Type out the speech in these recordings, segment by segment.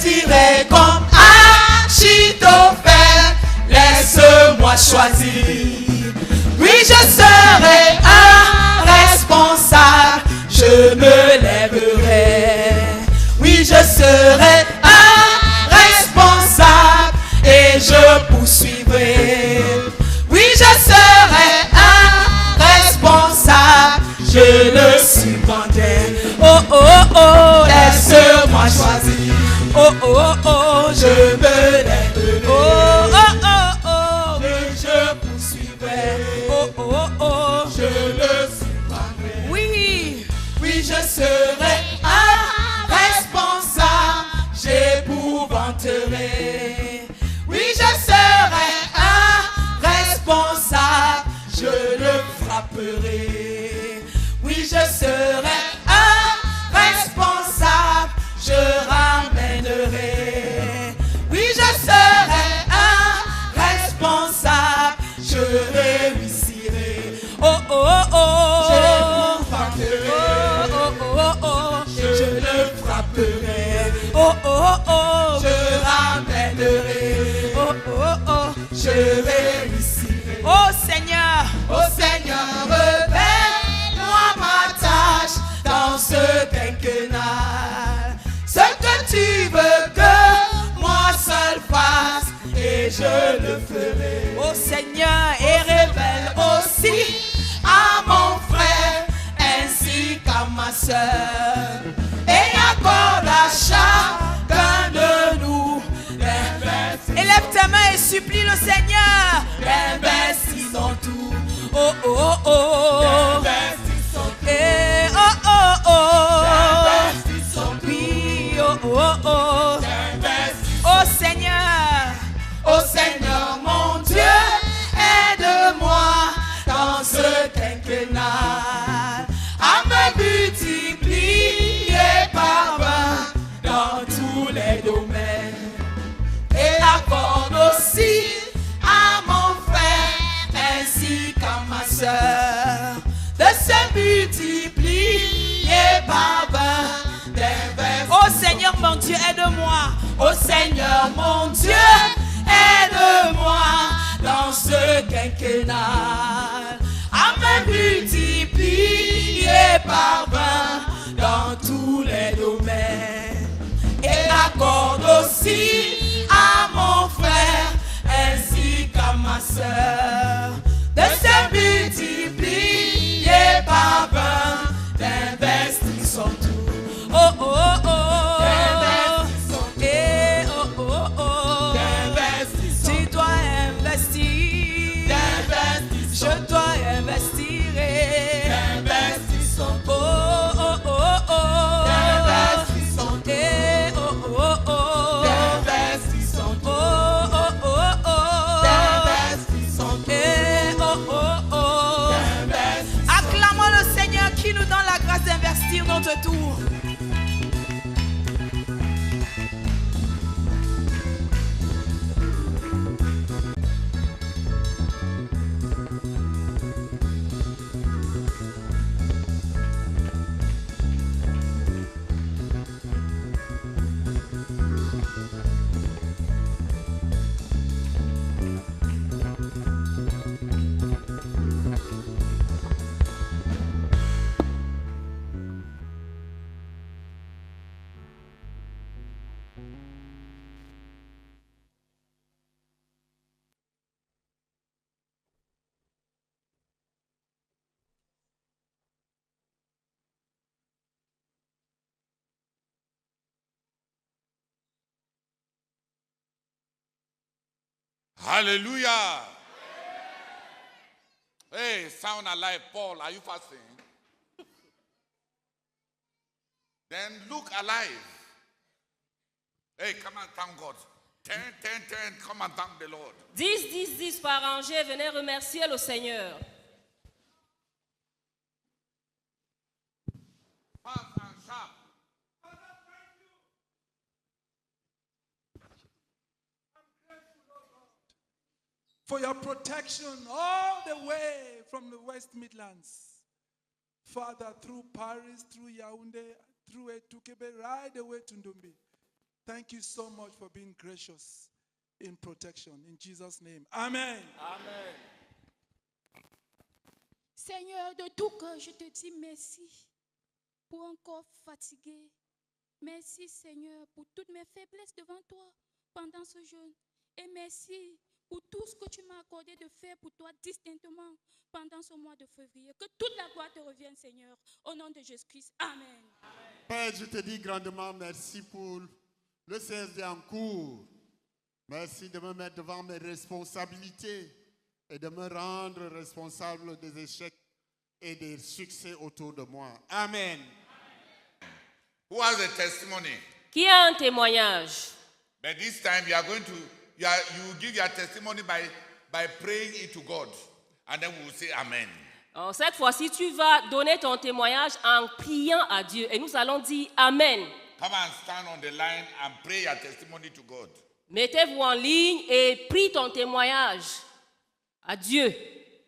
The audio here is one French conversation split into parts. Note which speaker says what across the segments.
Speaker 1: dirai comme Achitophel, laisse-moi choisir. Oui, je serai un responsable, je me lèverai. Oui, je serai un responsable et je poursuivrai. Oui, je serai un responsable, je le suivrai. Oh, oh, oh, laisse-moi choisir. Oh, oh, oh, je me lèverai. Oh, oh, oh, oh, et je poursuivrai. Oh, oh, oh, je le suivrai. Oui, oui, je serai un responsable, j'épouvanterai. Oui, je serai un responsable, je le frapperai. Oui, je serai un responsable, je ramènerai. Oui, je serai un responsable, je réussirai. Oh, oh, oh, j'épouvanterai. Oh, oh, oh, oh, je le frapperai. Oh, oh, oh, je ramènerai. Oh, oh, oh, je réussirai. Oh Seigneur, révèle-moi ma tâche dans ce quinquennat. Ce que tu veux que moi seul fasse, et je le ferai. Oh Seigneur, et révèle aussi à mon frère ainsi qu'à ma soeur, et accorde à chacun de nous d'investir. Élève tes mains et supplie le Seigneur. Investissons tout. Oh, oh, oh. Investissons tout. Et oh, oh, oh. Investissons tout. Oui, oh, oh, oh. Oh Seigneur, mon Dieu, aide-moi dans ce quinquennat à me multiplier par 20 dans tous les domaines, et accorde aussi à mon frère ainsi qu'à ma soeur de se multiplier par 20 d'investir. Oh Seigneur mon Dieu, aide-moi. Oh Seigneur mon Dieu, aide-moi dans ce quinquennat à me multiplier par 20 dans tous les domaines, et accorde aussi à mon frère ainsi qu'à ma soeur de se multiplier par 20 d'investissons tout. Oh, oh, oh. Je dois investir. Investissons. Oh, oh, oh, oh. Investissons. Eh, oh, oh, oh. Investissons. Oh, oh, oh, oh. Investissons. Eh, oh, oh, oh. Acclamons le Seigneur qui nous donne la grâce d'investir notre tour.
Speaker 2: Hallelujah. Hey, sound alive. Paul, are you fasting? Then look alive. Hey, come and thank God. 10, 10, 10, come and thank the Lord.
Speaker 3: 10, 10, 10 par rangée, venez remercier le Seigneur.
Speaker 2: Fast and sharp.
Speaker 4: For your protection all the way from the West Midlands. Father, through Paris, through Yaoundé, through Etukebe, right away to Ndumbi. Thank you so much for being gracious in protection. In Jesus' name. Amen.
Speaker 5: Seigneur, de tout cœur, je te dis merci pour un corps fatigué. Merci, Seigneur, pour toutes mes faiblesses devant toi pendant ce jeûne. Et merci pour tout ce que tu m'as accordé de faire pour toi distinctement pendant ce mois de février. Que toute la gloire te revienne, Seigneur, au nom de Jésus-Christ. Amen.
Speaker 6: Père, je te dis grandement merci pour le CSD en cours. Merci de me mettre devant mes responsabilités et de me rendre responsable des échecs et des succès autour de moi. Amen.
Speaker 2: Who has a testimony?
Speaker 3: Qui a un témoignage?
Speaker 2: But this time you will give your testimony by praying it to God. And then we will say Amen.
Speaker 3: Alors, cette fois-ci, tu vas donner ton témoignage en priant à Dieu. Et nous allons dire Amen.
Speaker 2: Come and stand on the line and pray your testimony to God.
Speaker 3: Mettez-vous en ligne et prie ton témoignage à Dieu.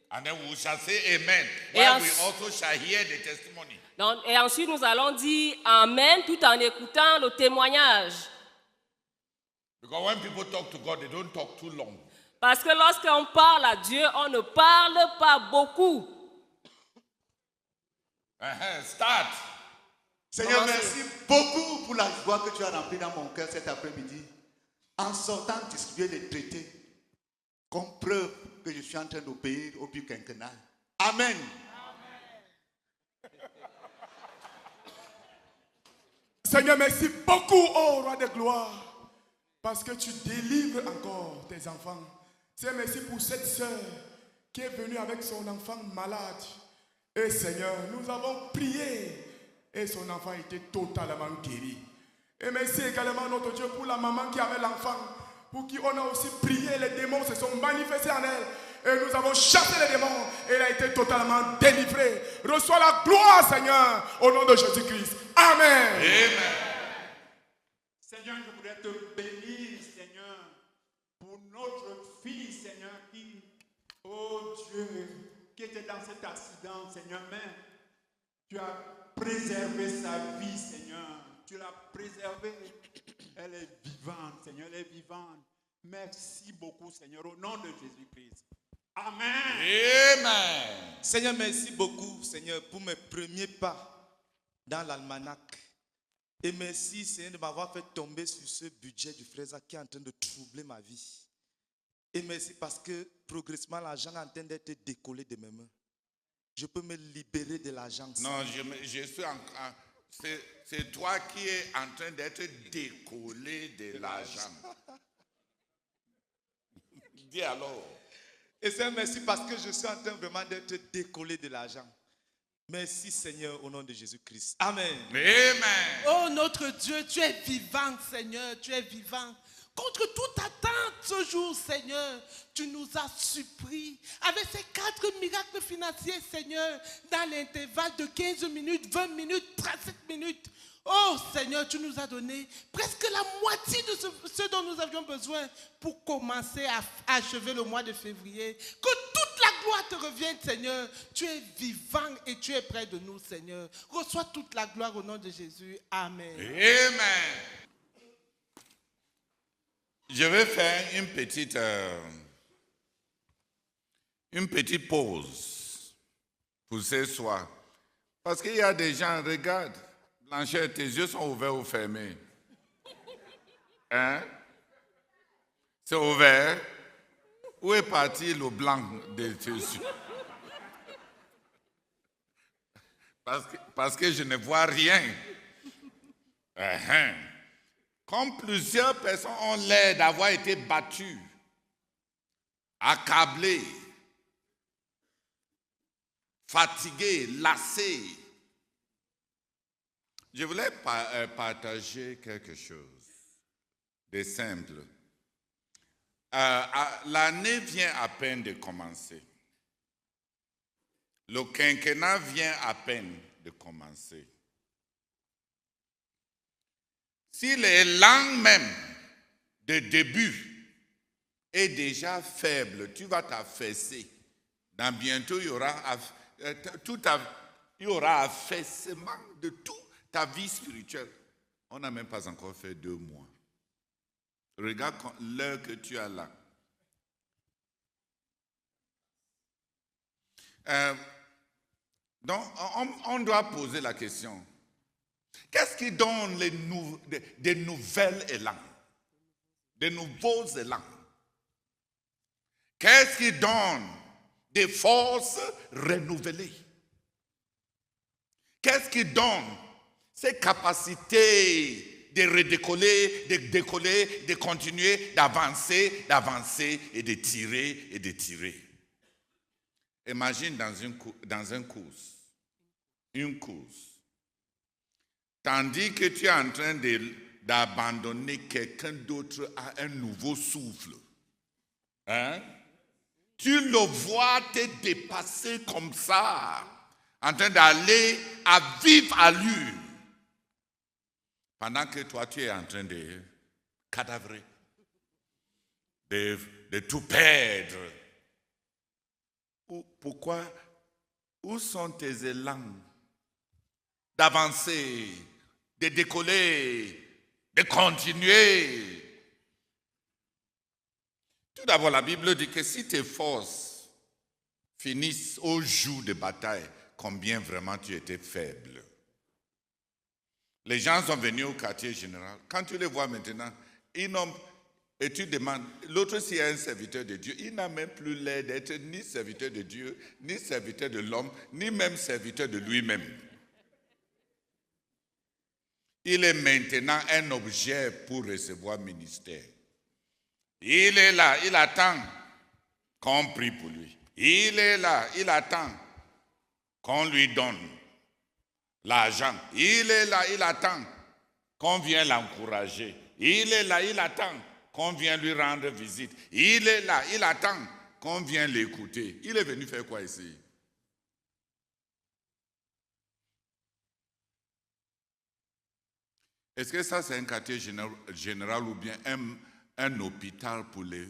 Speaker 2: And then we shall say Amen.
Speaker 3: Et
Speaker 2: While we also shall hear the testimony.
Speaker 3: Donc, et ensuite, nous allons dire Amen tout en écoutant le témoignage.
Speaker 2: Because when people talk to God, they don't talk too long.
Speaker 3: Parce que lorsqu'on parle à Dieu, on ne parle pas beaucoup.
Speaker 2: Start.
Speaker 7: Seigneur, merci beaucoup pour la joie que tu as remplie dans mon cœur cet après-midi. En sortant distribuer les traités comme preuve que je suis en train d'obéir au but quinquennal. Amen.
Speaker 8: Seigneur, merci beaucoup, ô roi de gloire, parce que tu délivres encore tes enfants. Seigneur, merci pour cette sœur qui est venue avec son enfant malade. Et Seigneur, nous avons prié et son enfant était totalement guéri. Et merci également notre Dieu pour la maman qui avait l'enfant, pour qui on a aussi prié, les démons se sont manifestés en elle. Et nous avons chassé les démons et elle a été totalement délivrée. Reçois la gloire, Seigneur, au nom de Jésus-Christ. Amen.
Speaker 2: Amen.
Speaker 7: Seigneur, je voudrais te bénir, Seigneur, pour notre fille, Seigneur, qui, oh Dieu, qui était dans cet accident, Seigneur, mais tu as préservé sa vie, Seigneur. Tu l'as préservée. Elle est vivante, Seigneur, elle est vivante. Merci beaucoup, Seigneur, au nom de Jésus-Christ. Amen.
Speaker 2: Amen.
Speaker 9: Seigneur, merci beaucoup, Seigneur, pour mes premiers pas dans l'almanach. Et merci, Seigneur, de m'avoir fait tomber sur ce budget du frère Zach qui est en train de troubler ma vie. Et merci parce que progressivement, l'argent est en train d'être décollé de mes mains. Je peux me libérer de l'argent.
Speaker 2: Non, je suis c'est toi qui es en train d'être décollé de l'argent. Dis alors.
Speaker 9: Et Seigneur, merci parce que je suis en train vraiment d'être décollé de l'argent. Merci Seigneur au nom de Jésus-Christ. Amen.
Speaker 2: Amen.
Speaker 1: Oh notre Dieu, tu es vivant, Seigneur, tu es vivant. Contre toute attente ce jour, Seigneur, tu nous as surpris avec ces 4 miracles financiers, Seigneur, dans l'intervalle de 15 minutes, 20 minutes, 37 minutes. Oh Seigneur, tu nous as donné presque la moitié de ce dont nous avions besoin pour commencer à achever le mois de février. Que toute la gloire te revienne, Seigneur. Tu es vivant et tu es près de nous, Seigneur. Reçois toute la gloire au nom de Jésus. Amen.
Speaker 2: Amen. Je vais faire une petite pause pour ce soir. Parce qu'il y a des gens, regarde, Blanchette, tes yeux sont ouverts ou fermés? Hein? C'est ouvert. Où est parti le blanc de tes yeux? Parce que je ne vois rien. Comme plusieurs personnes ont l'air d'avoir été battues, accablées, fatiguées, lassées. Je voulais partager quelque chose de simple. L'année vient à peine de commencer. Le quinquennat vient à peine de commencer. Si l'élan même de début est déjà faible, tu vas t'affaisser. Dans bientôt, il y aura affaissement de toute ta vie spirituelle. On n'a même pas encore fait 2 mois. Regarde l'heure que tu as là. Donc, on doit poser la question. Qu'est-ce qui donne des nouvelles élans? Des nouveaux élans? Qu'est-ce qui donne des forces renouvelées? Qu'est-ce qui donne ces capacités de redécoller, de décoller, de continuer, d'avancer et de tirer? Imagine dans une course. Tandis que tu es en train d'abandonner quelqu'un d'autre à un nouveau souffle. Hein? Tu le vois te dépasser comme ça, en train d'aller à vive allure. Pendant que toi, tu es en train de cadavrer, de tout perdre. Pourquoi? Où sont tes élans d'avancer, de décoller, de continuer? Tout d'abord, la Bible dit que si tes forces finissent au jour de bataille, combien vraiment tu étais faible. Les gens sont venus au quartier général. Quand tu les vois maintenant, et tu demandes, l'autre s'il est un serviteur de Dieu, il n'a même plus l'air d'être ni serviteur de Dieu, ni serviteur de l'homme, ni même serviteur de lui-même. Il est maintenant un objet pour recevoir ministère. Il est là, il attend qu'on prie pour lui. Il est là, il attend qu'on lui donne l'argent. Il est là, il attend qu'on vienne l'encourager. Il est là, il attend qu'on vienne lui rendre visite. Il est là, il attend qu'on vienne l'écouter. Il est venu faire quoi ici? Est-ce que ça c'est un quartier général ou bien un hôpital pour les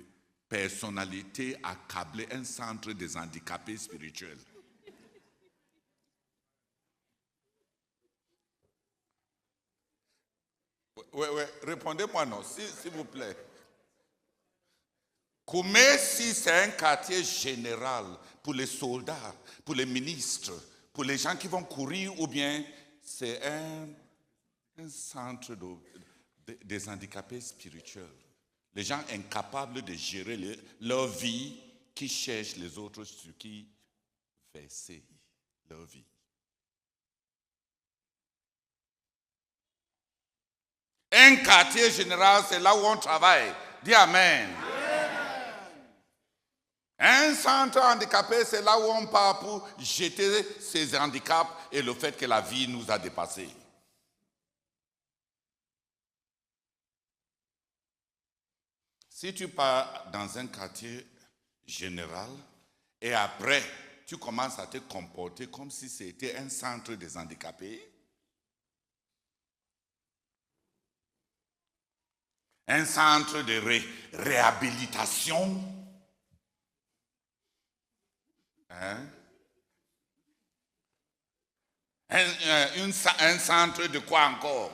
Speaker 2: personnalités accablées, un centre des handicapés spirituels? Oui, répondez-moi non, s'il vous plaît. Koumé, si c'est un quartier général pour les soldats, pour les ministres, pour les gens qui vont courir, ou bien c'est un centre des handicapés spirituels. Les gens incapables de gérer leur vie, qui cherchent les autres sur qui verser leur vie. Un quartier général, c'est là où on travaille. Dis Amen. Un centre handicapé, c'est là où on part pour jeter ses handicaps et le fait que la vie nous a dépassés. Si tu pars dans un quartier général et après tu commences à te comporter comme si c'était un centre des handicapés, un centre de réhabilitation, hein? Un centre de quoi encore?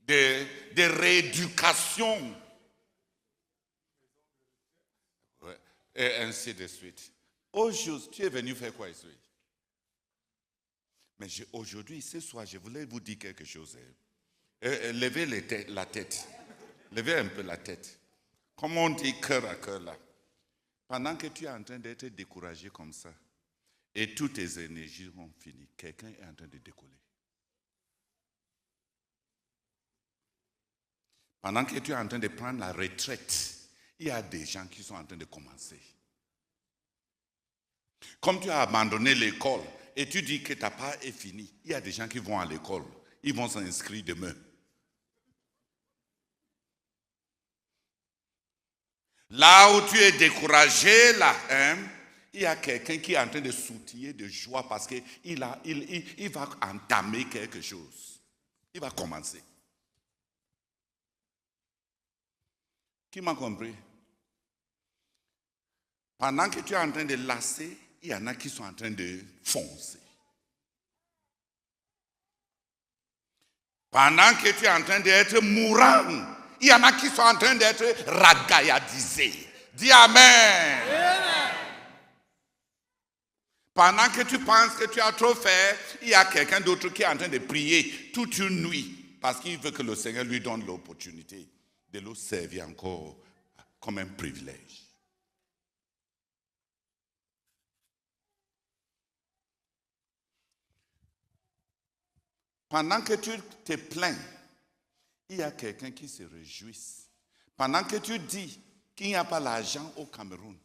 Speaker 2: De rééducation. Ouais. Et ainsi de suite. Aujourd'hui, tu es venu faire quoi ici? Mais aujourd'hui, ce soir, je voulais vous dire quelque chose. Levez la tête. Levez un peu la tête. Comme on dit cœur à cœur là. Pendant que tu es en train d'être découragé comme ça, et toutes tes énergies ont fini, quelqu'un est en train de décoller. Pendant que tu es en train de prendre la retraite, il y a des gens qui sont en train de commencer. Comme tu as abandonné l'école et tu dis que ta part est finie, il y a des gens qui vont à l'école. Ils vont s'inscrire demain. Là où tu es découragé, là, hein, il y a quelqu'un qui est en train de sautiller de joie parce qu'il va entamer quelque chose. Il va commencer. Qui m'a compris? Pendant que tu es en train de lasser, il y en a qui sont en train de foncer. Pendant que tu es en train d'être mourant, Il y en a qui sont en train d'être ragailladisés. Dis Amen. Amen. Pendant que tu penses que tu as trop fait, il y a quelqu'un d'autre qui est en train de prier toute une nuit parce qu'il veut que le Seigneur lui donne l'opportunité de le servir encore comme un privilège. Pendant que tu te plains, il y a quelqu'un qui se réjouit. Pendant que tu dis qu'il n'y a pas l'argent au Cameroun,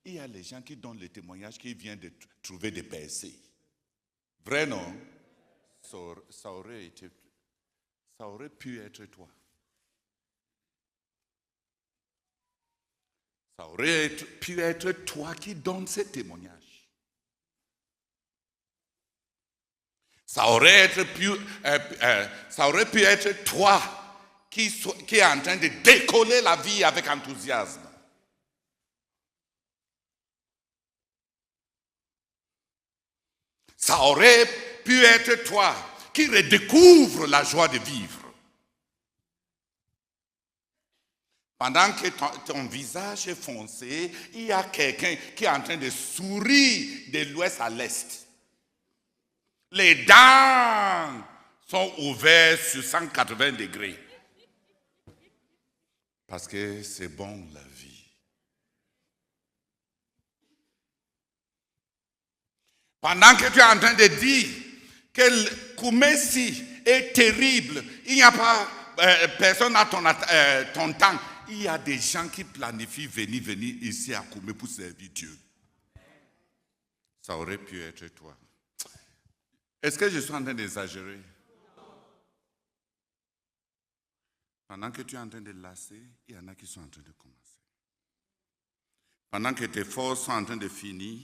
Speaker 2: il y a les gens qui donnent le témoignage qu'ils viennent de trouver des percées. Vrai, non? Ça aurait pu être toi. Ça aurait pu être toi qui donnes ces témoignages. Ça aurait pu être toi qui est en train de décoller la vie avec enthousiasme. Ça aurait pu être toi qui redécouvre la joie de vivre. Pendant que ton visage est foncé, il y a quelqu'un qui est en train de sourire de l'ouest à l'est. Les dents sont ouvertes sur 180 degrés. Parce que c'est bon la vie. Pendant que tu es en train de dire que Koumessi est terrible, il n'y a pas personne à ton temps. Il y a des gens qui planifient venir ici à Koumé pour servir Dieu. Ça aurait pu être toi. Est-ce que je suis en train d'exagérer? Pendant que tu es en train de lasser, il y en a qui sont en train de commencer. Pendant que tes forces sont en train de finir,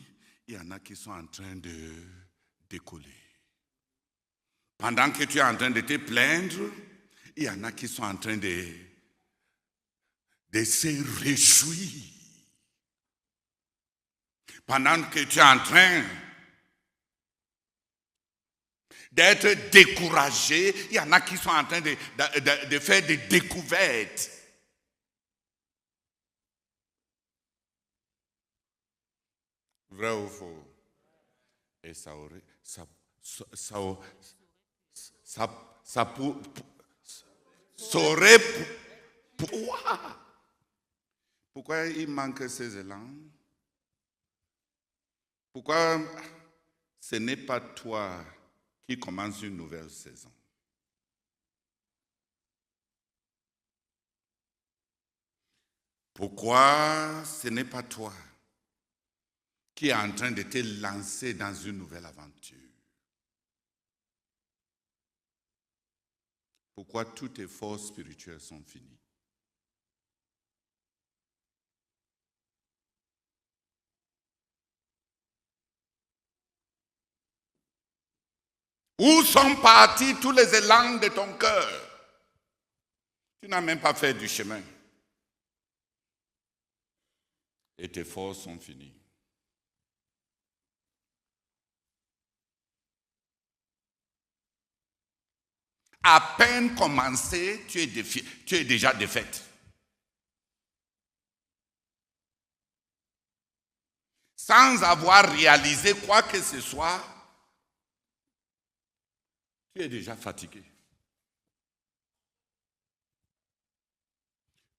Speaker 2: il y en a qui sont en train de décoller. Pendant que tu es en train de te plaindre, il y en a qui sont en train de se réjouir. Pendant que tu es en train d'être découragé, il y en a qui sont en train de faire des découvertes. Vrai ou faux? Et ça aurait... Pourquoi il manque ces élans? Pourquoi ce n'est pas toi qui commence une nouvelle saison? Pourquoi ce n'est pas toi qui est en train de te lancer dans une nouvelle aventure? Pourquoi toutes tes forces spirituelles sont finies? Où sont partis tous les élans de ton cœur? Tu n'as même pas fait du chemin. Et tes forces sont finies. À peine commencé, tu es déjà défaite. Sans avoir réalisé quoi que ce soit, tu es déjà fatigué.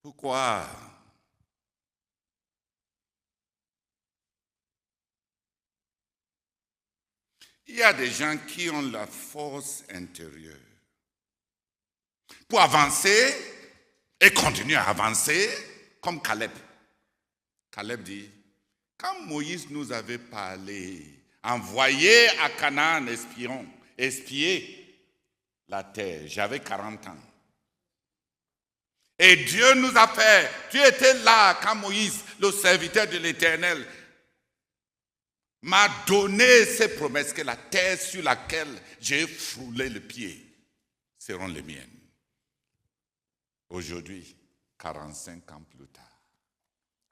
Speaker 2: Pourquoi? Il y a des gens qui ont la force intérieure pour avancer et continuer à avancer comme Caleb. Caleb dit, quand Moïse nous avait parlé, envoyé à Canaan espier la terre, j'avais 40 ans. Et Dieu nous a fait, tu étais là quand Moïse, le serviteur de l'Éternel, m'a donné ces promesses que la terre sur laquelle j'ai foulé le pied seront les miennes. Aujourd'hui, 45 ans plus tard,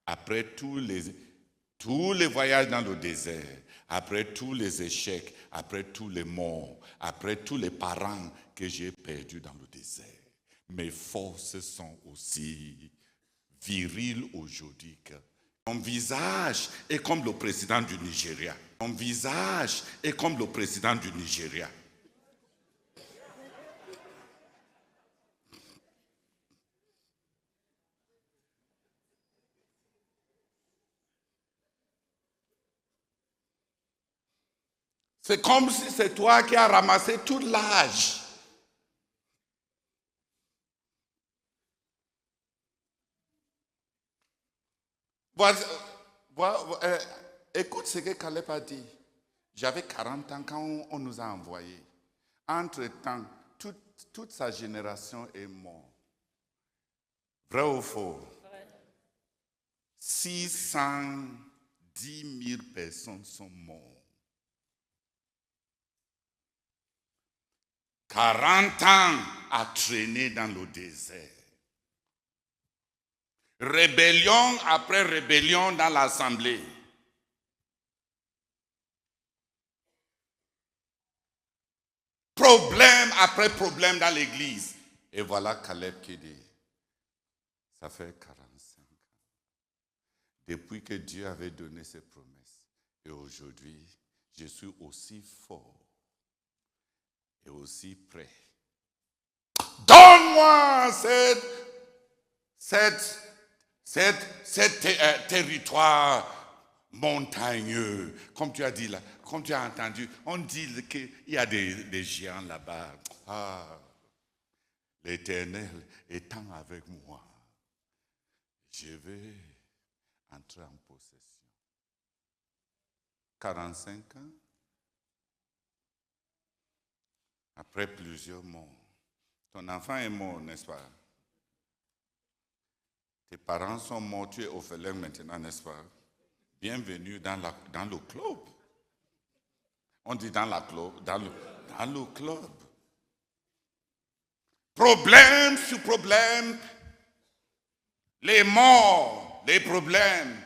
Speaker 2: après tous les voyages dans le désert, après tous les échecs, après tous les morts, après tous les parents que j'ai perdus dans le désert, mes forces sont aussi viriles aujourd'hui que mon visage est comme le président du Nigeria. Mon visage est comme le président du Nigeria. C'est comme si c'est toi qui as ramassé tout l'âge. Écoute ce que Caleb a dit. J'avais 40 ans quand on nous a envoyés. Entre-temps, toute sa génération est morte. Vrai ou faux? 610 000 personnes sont mortes. 40 ans à traîner dans le désert. Rébellion après rébellion dans l'assemblée. Problème après problème dans l'église. Et voilà Caleb qui dit, ça fait 45 ans. Depuis que Dieu avait donné ses promesses. Et aujourd'hui, je suis aussi fort et aussi prêt. Donne-moi cet territoire montagneux, comme tu as dit là, comme tu as entendu, on dit qu'il y a des géants là-bas. Ah, l'Éternel étant avec moi, je vais entrer en possession. 45 ans, après plusieurs morts, ton enfant est mort, n'est-ce pas? Tes parents sont morts, tu es orphelin maintenant, n'est-ce pas? Bienvenue dans le club. On dit dans le club. Problème sur problème, les morts, les problèmes,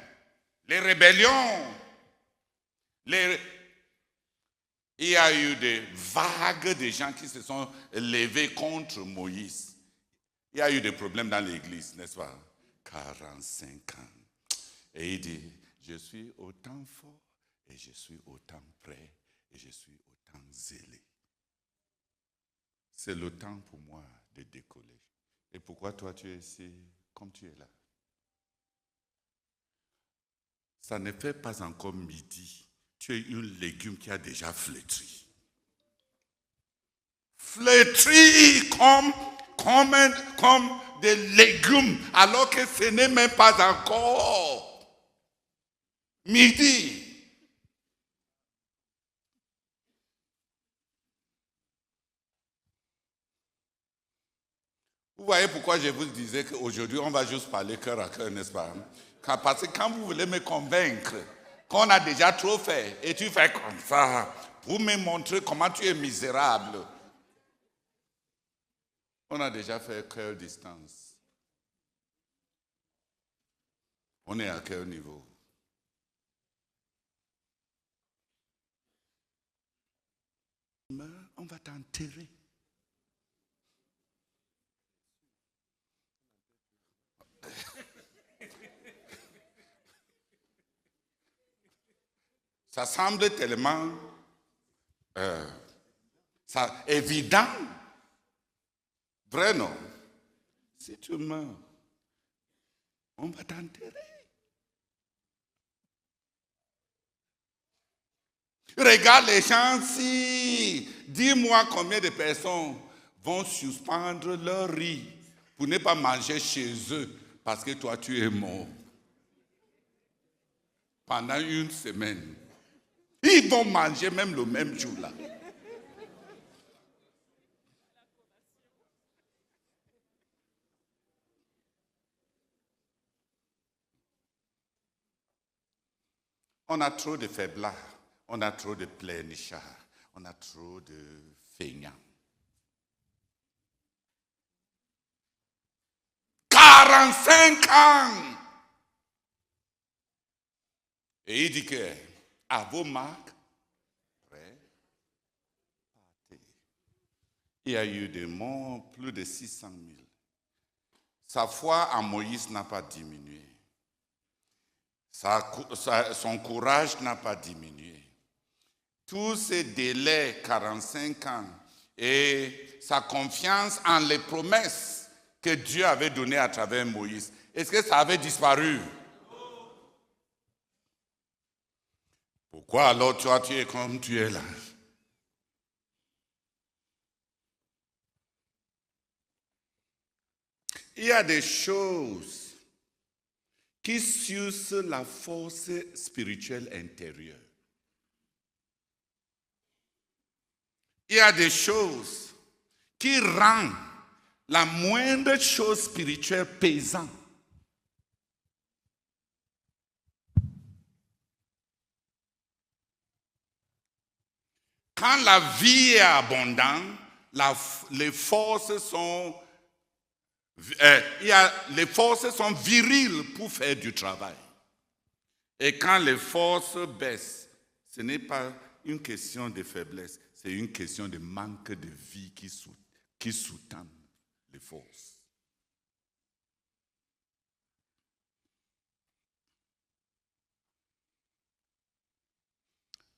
Speaker 2: les rébellions. Il y a eu des vagues de gens qui se sont levés contre Moïse. Il y a eu des problèmes dans l'église, n'est-ce pas? 45 ans. Et il dit, je suis autant fort et je suis autant prêt et je suis autant zélé. C'est le temps pour moi de décoller. Et pourquoi toi tu es ici comme tu es là? Ça ne fait pas encore midi. Tu es une légume qui a déjà flétri. Flétri comme des légumes, alors que ce n'est même pas encore midi. Vous voyez pourquoi je vous disais qu'aujourd'hui, on va juste parler cœur à cœur, n'est-ce pas? Parce que quand vous voulez me convaincre qu'on a déjà trop fait, et tu fais comme ça, pour me montrer comment tu es misérable. On a déjà fait cœur distance. On est à quel niveau? On va t'enterrer. Ça semble tellement évident. Vrai, non? Si tu meurs, on va t'enterrer. Regarde les gens ici. Dis-moi combien de personnes vont suspendre leur riz pour ne pas manger chez eux parce que toi tu es mort. Pendant une semaine. Ils vont manger même le même jour là. On a trop de faiblards, on a trop de pleurnichards, on a trop de feignants. 45 ans! Et il dit que, à vos marques, prêts, partez. Il y a eu des morts, plus de 600 000. sa foi en Moïse n'a pas diminué. Son courage n'a pas diminué. Tous ces délais, 45 ans, et sa confiance en les promesses que Dieu avait données à travers Moïse, est-ce que ça avait disparu? Pourquoi alors toi tu es comme tu es là? Il y a des choses qui sucent la force spirituelle intérieure. Il y a des choses qui rendent la moindre chose spirituelle pesante. Quand la vie est abondante, les forces sont viriles pour faire du travail. Et quand les forces baissent, ce n'est pas une question de faiblesse, c'est une question de manque de vie qui sous-tend les forces.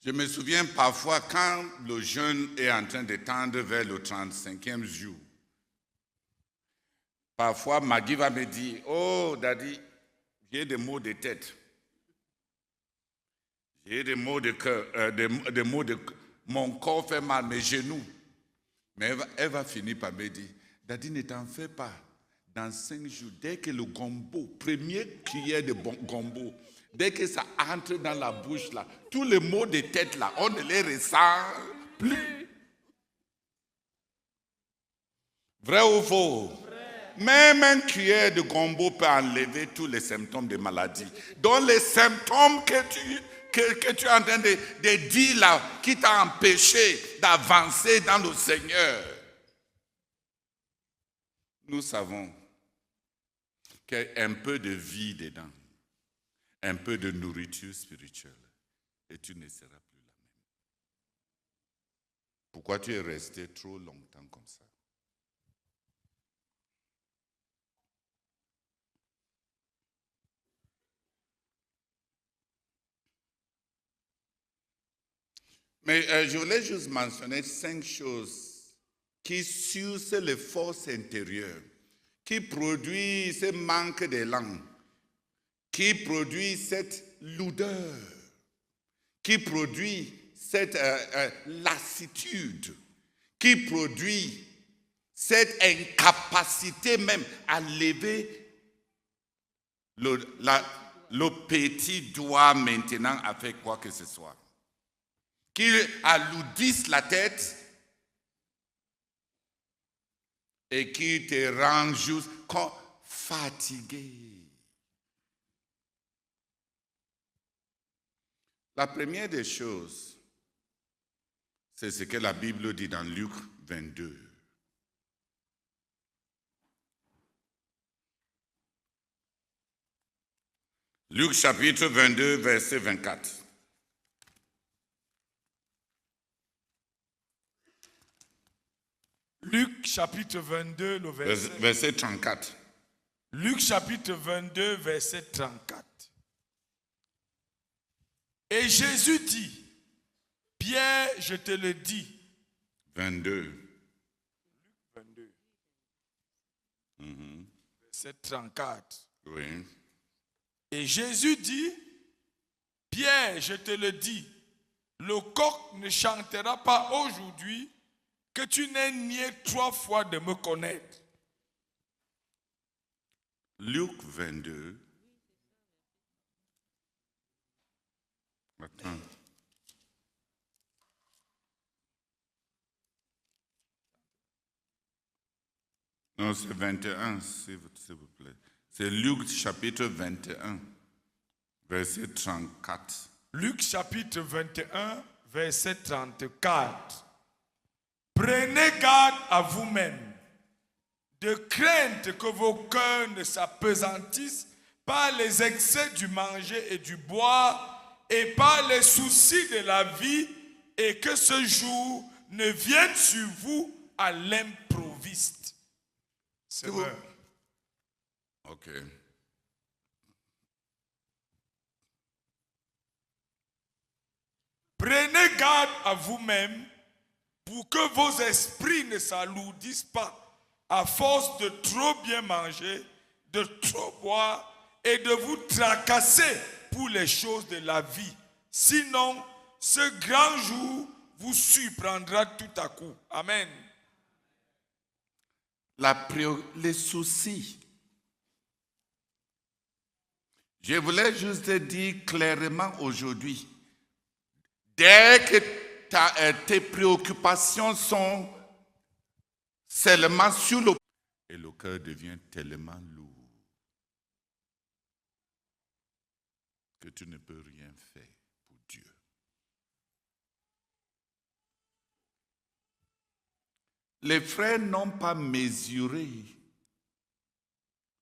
Speaker 2: Je me souviens parfois quand le jeûne est en train de tendre vers le 35e jour. Parfois, Maggie va me dire, « Oh, Daddy, j'ai des maux de tête. J'ai des maux de cœur, mon corps fait mal, mes genoux. » Mais elle va finir par me dire, « Daddy, ne t'en fais pas. Dans 5 jours, dès que le gombo, première cuillère de gombo, dès que ça entre dans la bouche, là, tous les maux de tête, là, on ne les ressent plus. » Vrai ou faux? Même une cuillère de gombo peut enlever tous les symptômes de maladie. Donc les symptômes que tu es en train de dire là, qui t'a empêché d'avancer dans le Seigneur. Nous savons qu'il y a un peu de vie dedans, un peu de nourriture spirituelle, et tu ne seras plus la même. Pourquoi tu es resté trop longtemps comme ça? Mais je voulais juste mentionner 5 choses qui sucent les forces intérieures, qui produisent ce manque d'élan, qui produisent cette lourdeur, qui produit cette lassitude, qui produit cette incapacité même à lever le petit doigt maintenant à faire quoi que ce soit, qui alourdissent la tête et qui te rendent juste fatigué. La première des choses, c'est ce que la Bible dit dans Luc 22. Luc chapitre 22, verset 24.
Speaker 8: Luc chapitre 22, le
Speaker 2: verset 34.
Speaker 8: Luc chapitre 22, verset 34. Et Jésus dit, Pierre, je te le dis.
Speaker 2: 22.
Speaker 8: Luc 22. Verset 34.
Speaker 2: Oui.
Speaker 8: Et Jésus dit, Pierre, je te le dis, le coq ne chantera pas aujourd'hui que tu n'aies nié 3 fois de me connaître.
Speaker 2: Luc 22. Attends. Non, c'est 21, s'il vous plaît. C'est Luc chapitre 21, verset 34.
Speaker 8: Luc chapitre 21, verset 34. Prenez garde à vous-même, de crainte que vos cœurs ne s'apesantissent par les excès du manger et du boire et par les soucis de la vie, et que ce jour ne vienne sur vous à l'improviste. C'est vrai.
Speaker 2: Ok.
Speaker 8: Prenez garde à vous-même pour que vos esprits ne s'alourdissent pas à force de trop bien manger, de trop boire et de vous tracasser pour les choses de la vie. Sinon, ce grand jour vous surprendra tout à coup. Amen.
Speaker 2: Les soucis. Je voulais juste te dire clairement aujourd'hui, dès que tes préoccupations sont seulement sur le... Et le cœur devient tellement lourd que tu ne peux rien faire pour Dieu. Les frères n'ont pas mesuré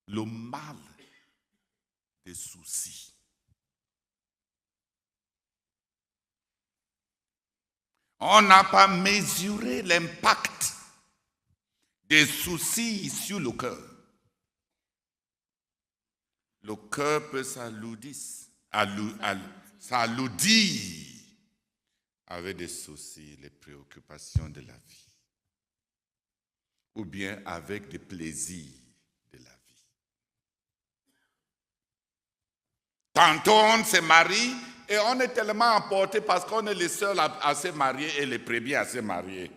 Speaker 2: le mal des soucis. On n'a pas mesuré l'impact des soucis sur le cœur. Le cœur peut s'alourdir avec des soucis, les préoccupations de la vie, ou bien avec des plaisirs de la vie. Tantôt on se marie et on est tellement emporté parce qu'on est les seuls à se marier et les premiers à se marier.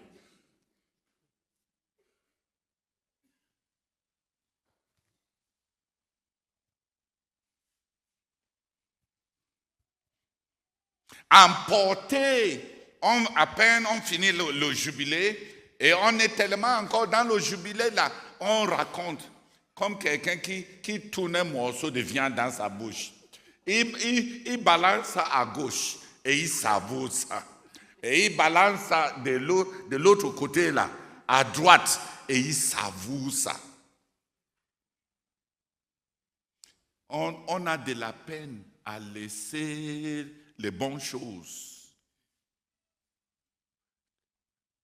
Speaker 2: Emporté, à peine on finit le jubilé et on est tellement encore dans le jubilé là, on raconte comme quelqu'un qui tourne un morceau de viande dans sa bouche. Il balance ça à gauche et il savoure ça. Et il balance ça de l'autre côté là, à droite, et il savoure ça. On a de la peine à laisser les bonnes choses.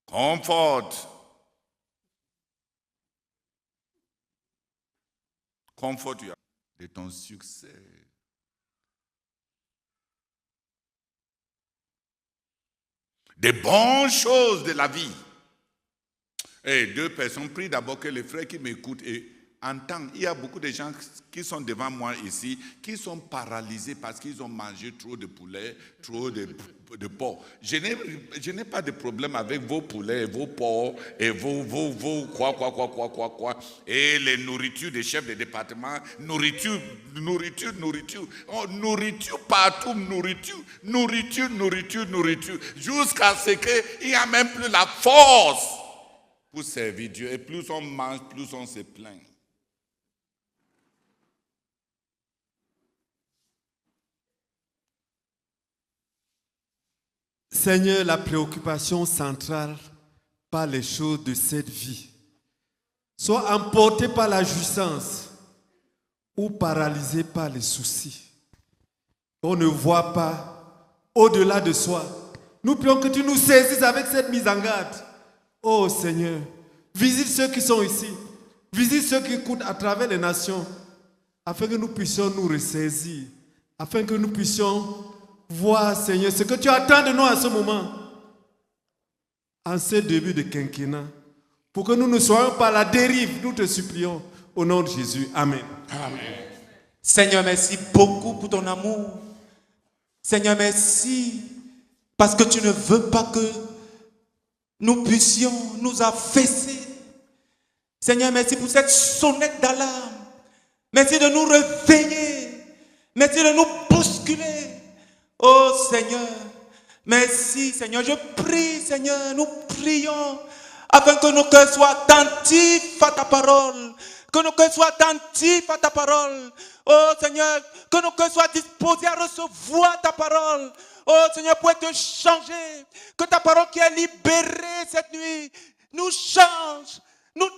Speaker 2: Comfort de ton succès. Des bonnes choses de la vie. Et deux personnes, prie d'abord que les frères qui m'écoutent et entendent. Il y a beaucoup de gens qui sont devant moi ici, qui sont paralysés parce qu'ils ont mangé trop de poulet, trop de porc. Je n'ai pas de problème avec vos poulets, vos porcs et vos quoi. Et les nourritures des chefs de département, nourriture. Oh, nourriture partout, nourriture. Jusqu'à ce qu'il n'y a même plus la force pour servir Dieu. Et plus on mange, plus on se plaint.
Speaker 10: Seigneur, la préoccupation centrale par les choses de cette vie soit emportée par la jouissance ou paralysée par les soucis. On ne voit pas au-delà de soi. Nous prions que tu nous saisisses avec cette mise en garde. Oh Seigneur, visite ceux qui sont ici, visite ceux qui écoutent à travers les nations, afin que nous puissions nous ressaisir, afin que nous puissions voir, Seigneur, ce que tu attends de nous à ce moment, en ce début de quinquennat, pour que nous ne soyons pas à la dérive. Nous te supplions au nom de Jésus. Amen.
Speaker 9: Amen. Seigneur, merci beaucoup pour ton amour. Seigneur, merci parce que tu ne veux pas que nous puissions nous affaisser. Seigneur, merci pour cette sonnette d'alarme. Merci de nous réveiller. Merci de nous bousculer. Oh Seigneur, merci Seigneur. Je prie Seigneur, nous prions afin que nos cœurs soient attentifs à ta parole. Que nos cœurs soient attentifs à ta parole. Oh Seigneur, que nos cœurs soient disposés à recevoir ta parole. Oh Seigneur, pour être changés. Que ta parole qui est libérée cette nuit nous change, nous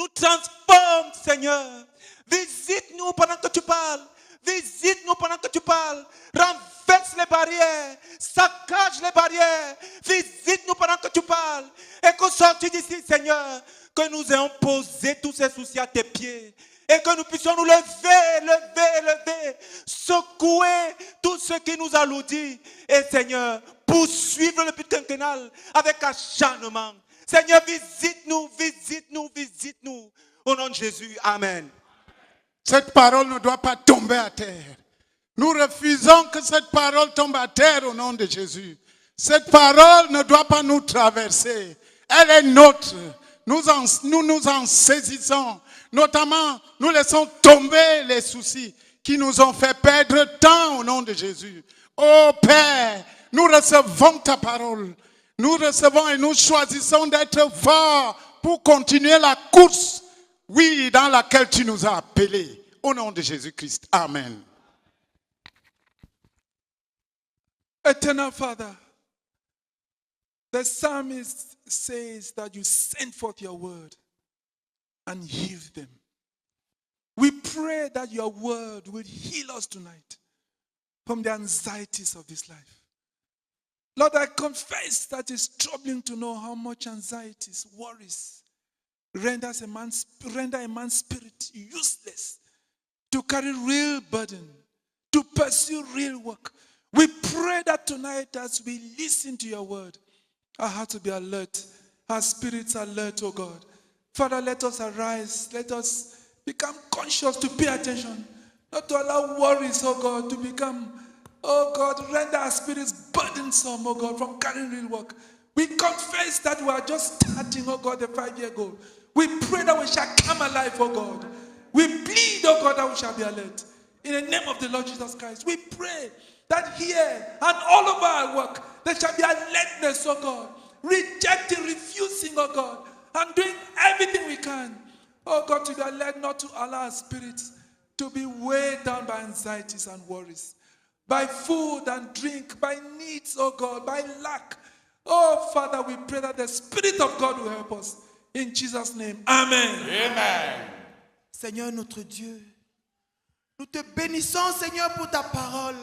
Speaker 9: transforme, Seigneur. Visite-nous pendant que tu parles. Visite-nous pendant que tu parles. Renverse les barrières. Saccage les barrières. Visite-nous pendant que tu parles. Et qu'au sortir d'ici, Seigneur, que nous ayons posé tous ces soucis à tes pieds. et que nous puissions nous lever, secouer tout ce qui nous alourdit. Et Seigneur, poursuivre le but quinquennal avec acharnement. Seigneur, visite-nous. Au nom de Jésus, amen.
Speaker 6: Cette parole ne doit pas tomber à terre. Nous refusons que cette parole tombe à terre au nom de Jésus. Cette parole ne doit pas nous traverser. Elle est nôtre. Nous nous en saisissons. Notamment, nous laissons tomber les soucis qui nous ont fait perdre temps au nom de Jésus. Ô Père, nous recevons ta parole. Nous recevons et nous choisissons d'être forts pour continuer la course, oui, dans laquelle tu nous as appelés. Au nom de Jésus-Christ. Amen.
Speaker 4: Eternal Father, the psalmist says that you send forth your word and heal them. We pray that your word will heal us tonight from the anxieties of this life. Lord, I confess that it's troubling to know how much anxieties, worries, render a man's spirit useless to carry real burden, to pursue real work. We pray that tonight as we listen to your word, our hearts will be alert, our spirits alert, oh God. Father, let us arise, let us become conscious to pay attention, not to allow worries, oh God, to become, oh God, render our spirits burdensome, oh God, from carrying real work. We confess that we are just starting, oh God, the 5-year goal. We pray that we shall come alive, oh God. We plead, oh God, that we shall be alert. In the name of the Lord Jesus Christ, we pray that here and all over our work, there shall be alertness, oh God, rejecting, refusing, oh God, and doing everything we can, oh God, to be alert, not to allow our spirits to be weighed down by anxieties and worries, by food and drink, by needs, oh God, by lack. Oh Father, we pray that the Spirit of God will help us. In Jesus' name, amen.
Speaker 1: Amen. Seigneur notre Dieu, nous te bénissons, Seigneur, pour ta parole.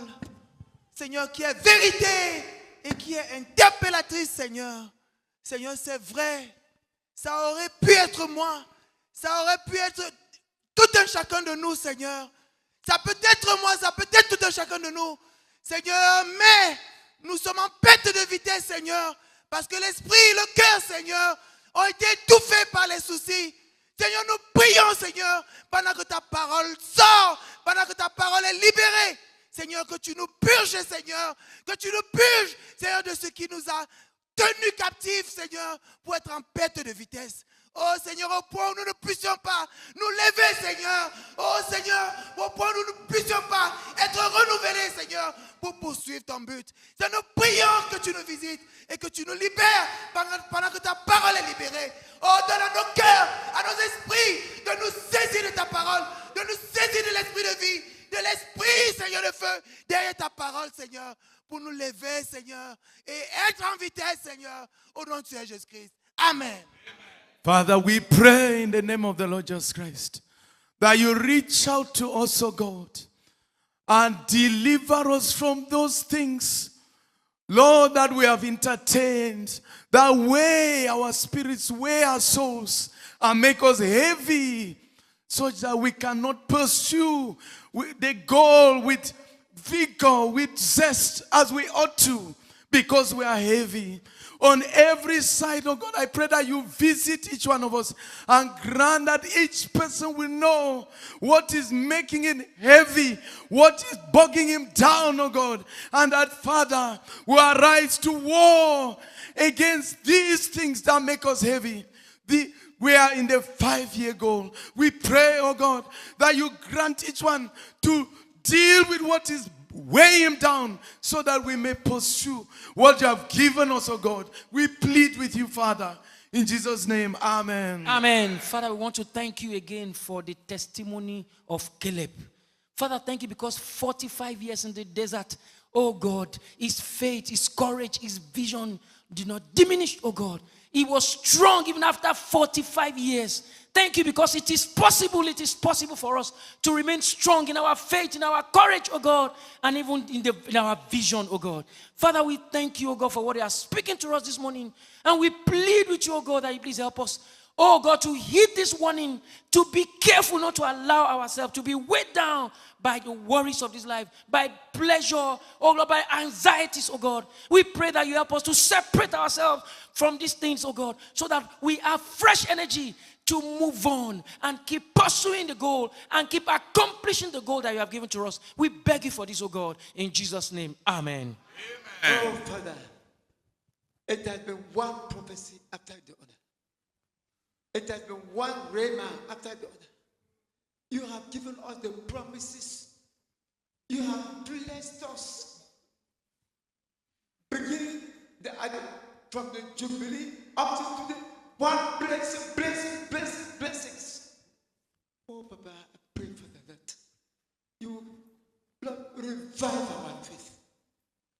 Speaker 1: Seigneur, qui est vérité et qui est interpellatrice, Seigneur. Seigneur, c'est vrai. Ça aurait pu être moi. Ça aurait pu être tout un chacun de nous, Seigneur. Ça peut être moi, ça peut être tout un chacun de nous. Seigneur, mais nous sommes en perte de vitesse, Seigneur. Parce que l'esprit, le cœur, Seigneur, ont été étouffés par les soucis. Seigneur, nous prions, Seigneur, pendant que ta parole sort, pendant que ta parole est libérée. Seigneur, que tu nous purges, Seigneur, que tu nous purges, Seigneur, de ce qui nous a tenus captifs, Seigneur, pour être en perte de vitesse. Oh Seigneur, au point où nous ne puissions pas nous lever, Seigneur. Oh Seigneur, au point où nous ne puissions pas être renouvelés, Seigneur, pour poursuivre ton but. Seigneur, nous prions que tu nous visites et que tu nous libères pendant que ta parole est libérée. Oh, donne à nos cœurs, à nos esprits, de nous saisir de ta parole, de nous saisir de l'esprit de vie, de l'esprit, Seigneur, de feu, derrière ta parole, Seigneur, pour nous lever, Seigneur, et être en vitesse, Seigneur, au nom de Jésus-Christ. Amen.
Speaker 11: Father, we pray in the name of the Lord Jesus Christ that you reach out to us, O God, and deliver us from those things, Lord, that we have entertained, that weigh our spirits, weigh our souls, and make us heavy, such that we cannot pursue the goal with vigor, with zest, as we ought to, because we are heavy. On every side, oh God, I pray that you visit each one of us and grant that each person will know what is making it heavy, what is bogging him down, oh God. And that, Father, will arise to war against these things that make us heavy. We are in the 5-year goal. We pray, oh God, that you grant each one to deal with what is weigh him down so that we may pursue what you have given us, oh God. We plead with you, Father. In Jesus' name, amen.
Speaker 12: Amen. Father, we want to thank you again for the testimony of Caleb. Father, thank you because 45 years in the desert, oh God, his faith, his courage, his vision did not diminish, oh God. He was strong even after 45 years. Thank you because it is possible for us to remain strong in our faith, in our courage, oh God, and even in our vision, oh God. Father, we thank you, oh God, for what you are speaking to us this morning. And we plead with you, oh God, that you please help us, oh God, to heed this warning, to be careful not to allow ourselves to be weighed down by the worries of this life, by pleasure, oh Lord, by anxieties, oh God. We pray that you help us to separate ourselves from these things, oh God, so that we have fresh energy to move on and keep pursuing the goal and keep accomplishing the goal that you have given to us. We beg you for this, oh God, in Jesus' name. Amen.
Speaker 13: Oh, Father, it has been one prophecy after the other. It has been one rhema after the other. You have given us the promises. You have blessed us. Beginning from the Jubilee up to the one blessings. Oh, Papa, I pray for that. You, Lord, revive our faith.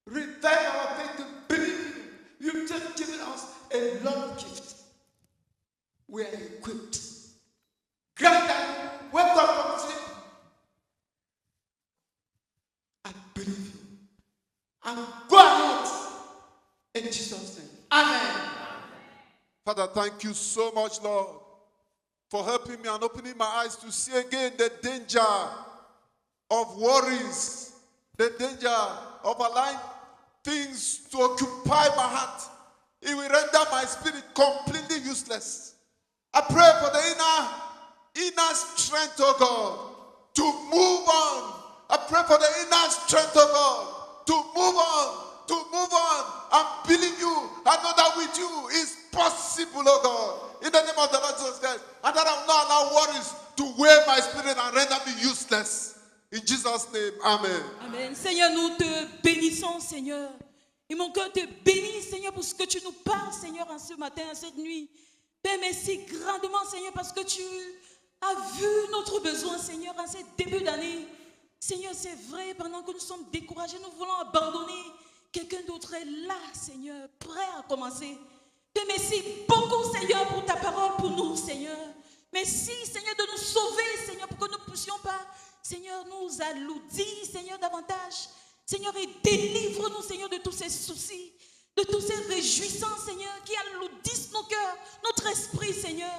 Speaker 13: Revive our faith to believe you. You've just given us a lot of gifts. We are equipped. Grant that wake up from sleep and believe you. And go ahead in Jesus' name. Amen.
Speaker 14: Father, thank you so much, Lord, for helping me and opening my eyes to see again the danger of worries, the danger of allowing things to occupy my heart. It will render my spirit completely useless. I pray for the inner strength, oh God, to move on. I pray for the inner strength, oh God, to move on. I'm believing you. I know that with you is possible, oh God. In the name of the Lord Jesus Christ. And that I will not allow worries to weigh my spirit and render me useless. In Jesus' name, amen.
Speaker 15: Amen. Seigneur, nous te bénissons, Seigneur. Et mon cœur te bénit, Seigneur, pour ce que tu nous parles, Seigneur, en ce matin, en cette nuit. Père, merci grandement, Seigneur, parce que tu as vu notre besoin, Seigneur, en ce début d'année. Seigneur, c'est vrai, pendant que nous sommes découragés, nous voulons abandonner. Quelqu'un d'autre est là, Seigneur, prêt à commencer. Père, merci beaucoup, Seigneur, pour ta parole pour nous, Seigneur. Merci, Seigneur, de nous sauver, Seigneur, pour que nous ne puissions pas, Seigneur, nous alourdir, Seigneur, davantage. Seigneur, et délivre-nous, Seigneur, de tous ces soucis, de tous ces réjouissances, Seigneur, qui alourdissent nos cœurs, notre esprit, Seigneur.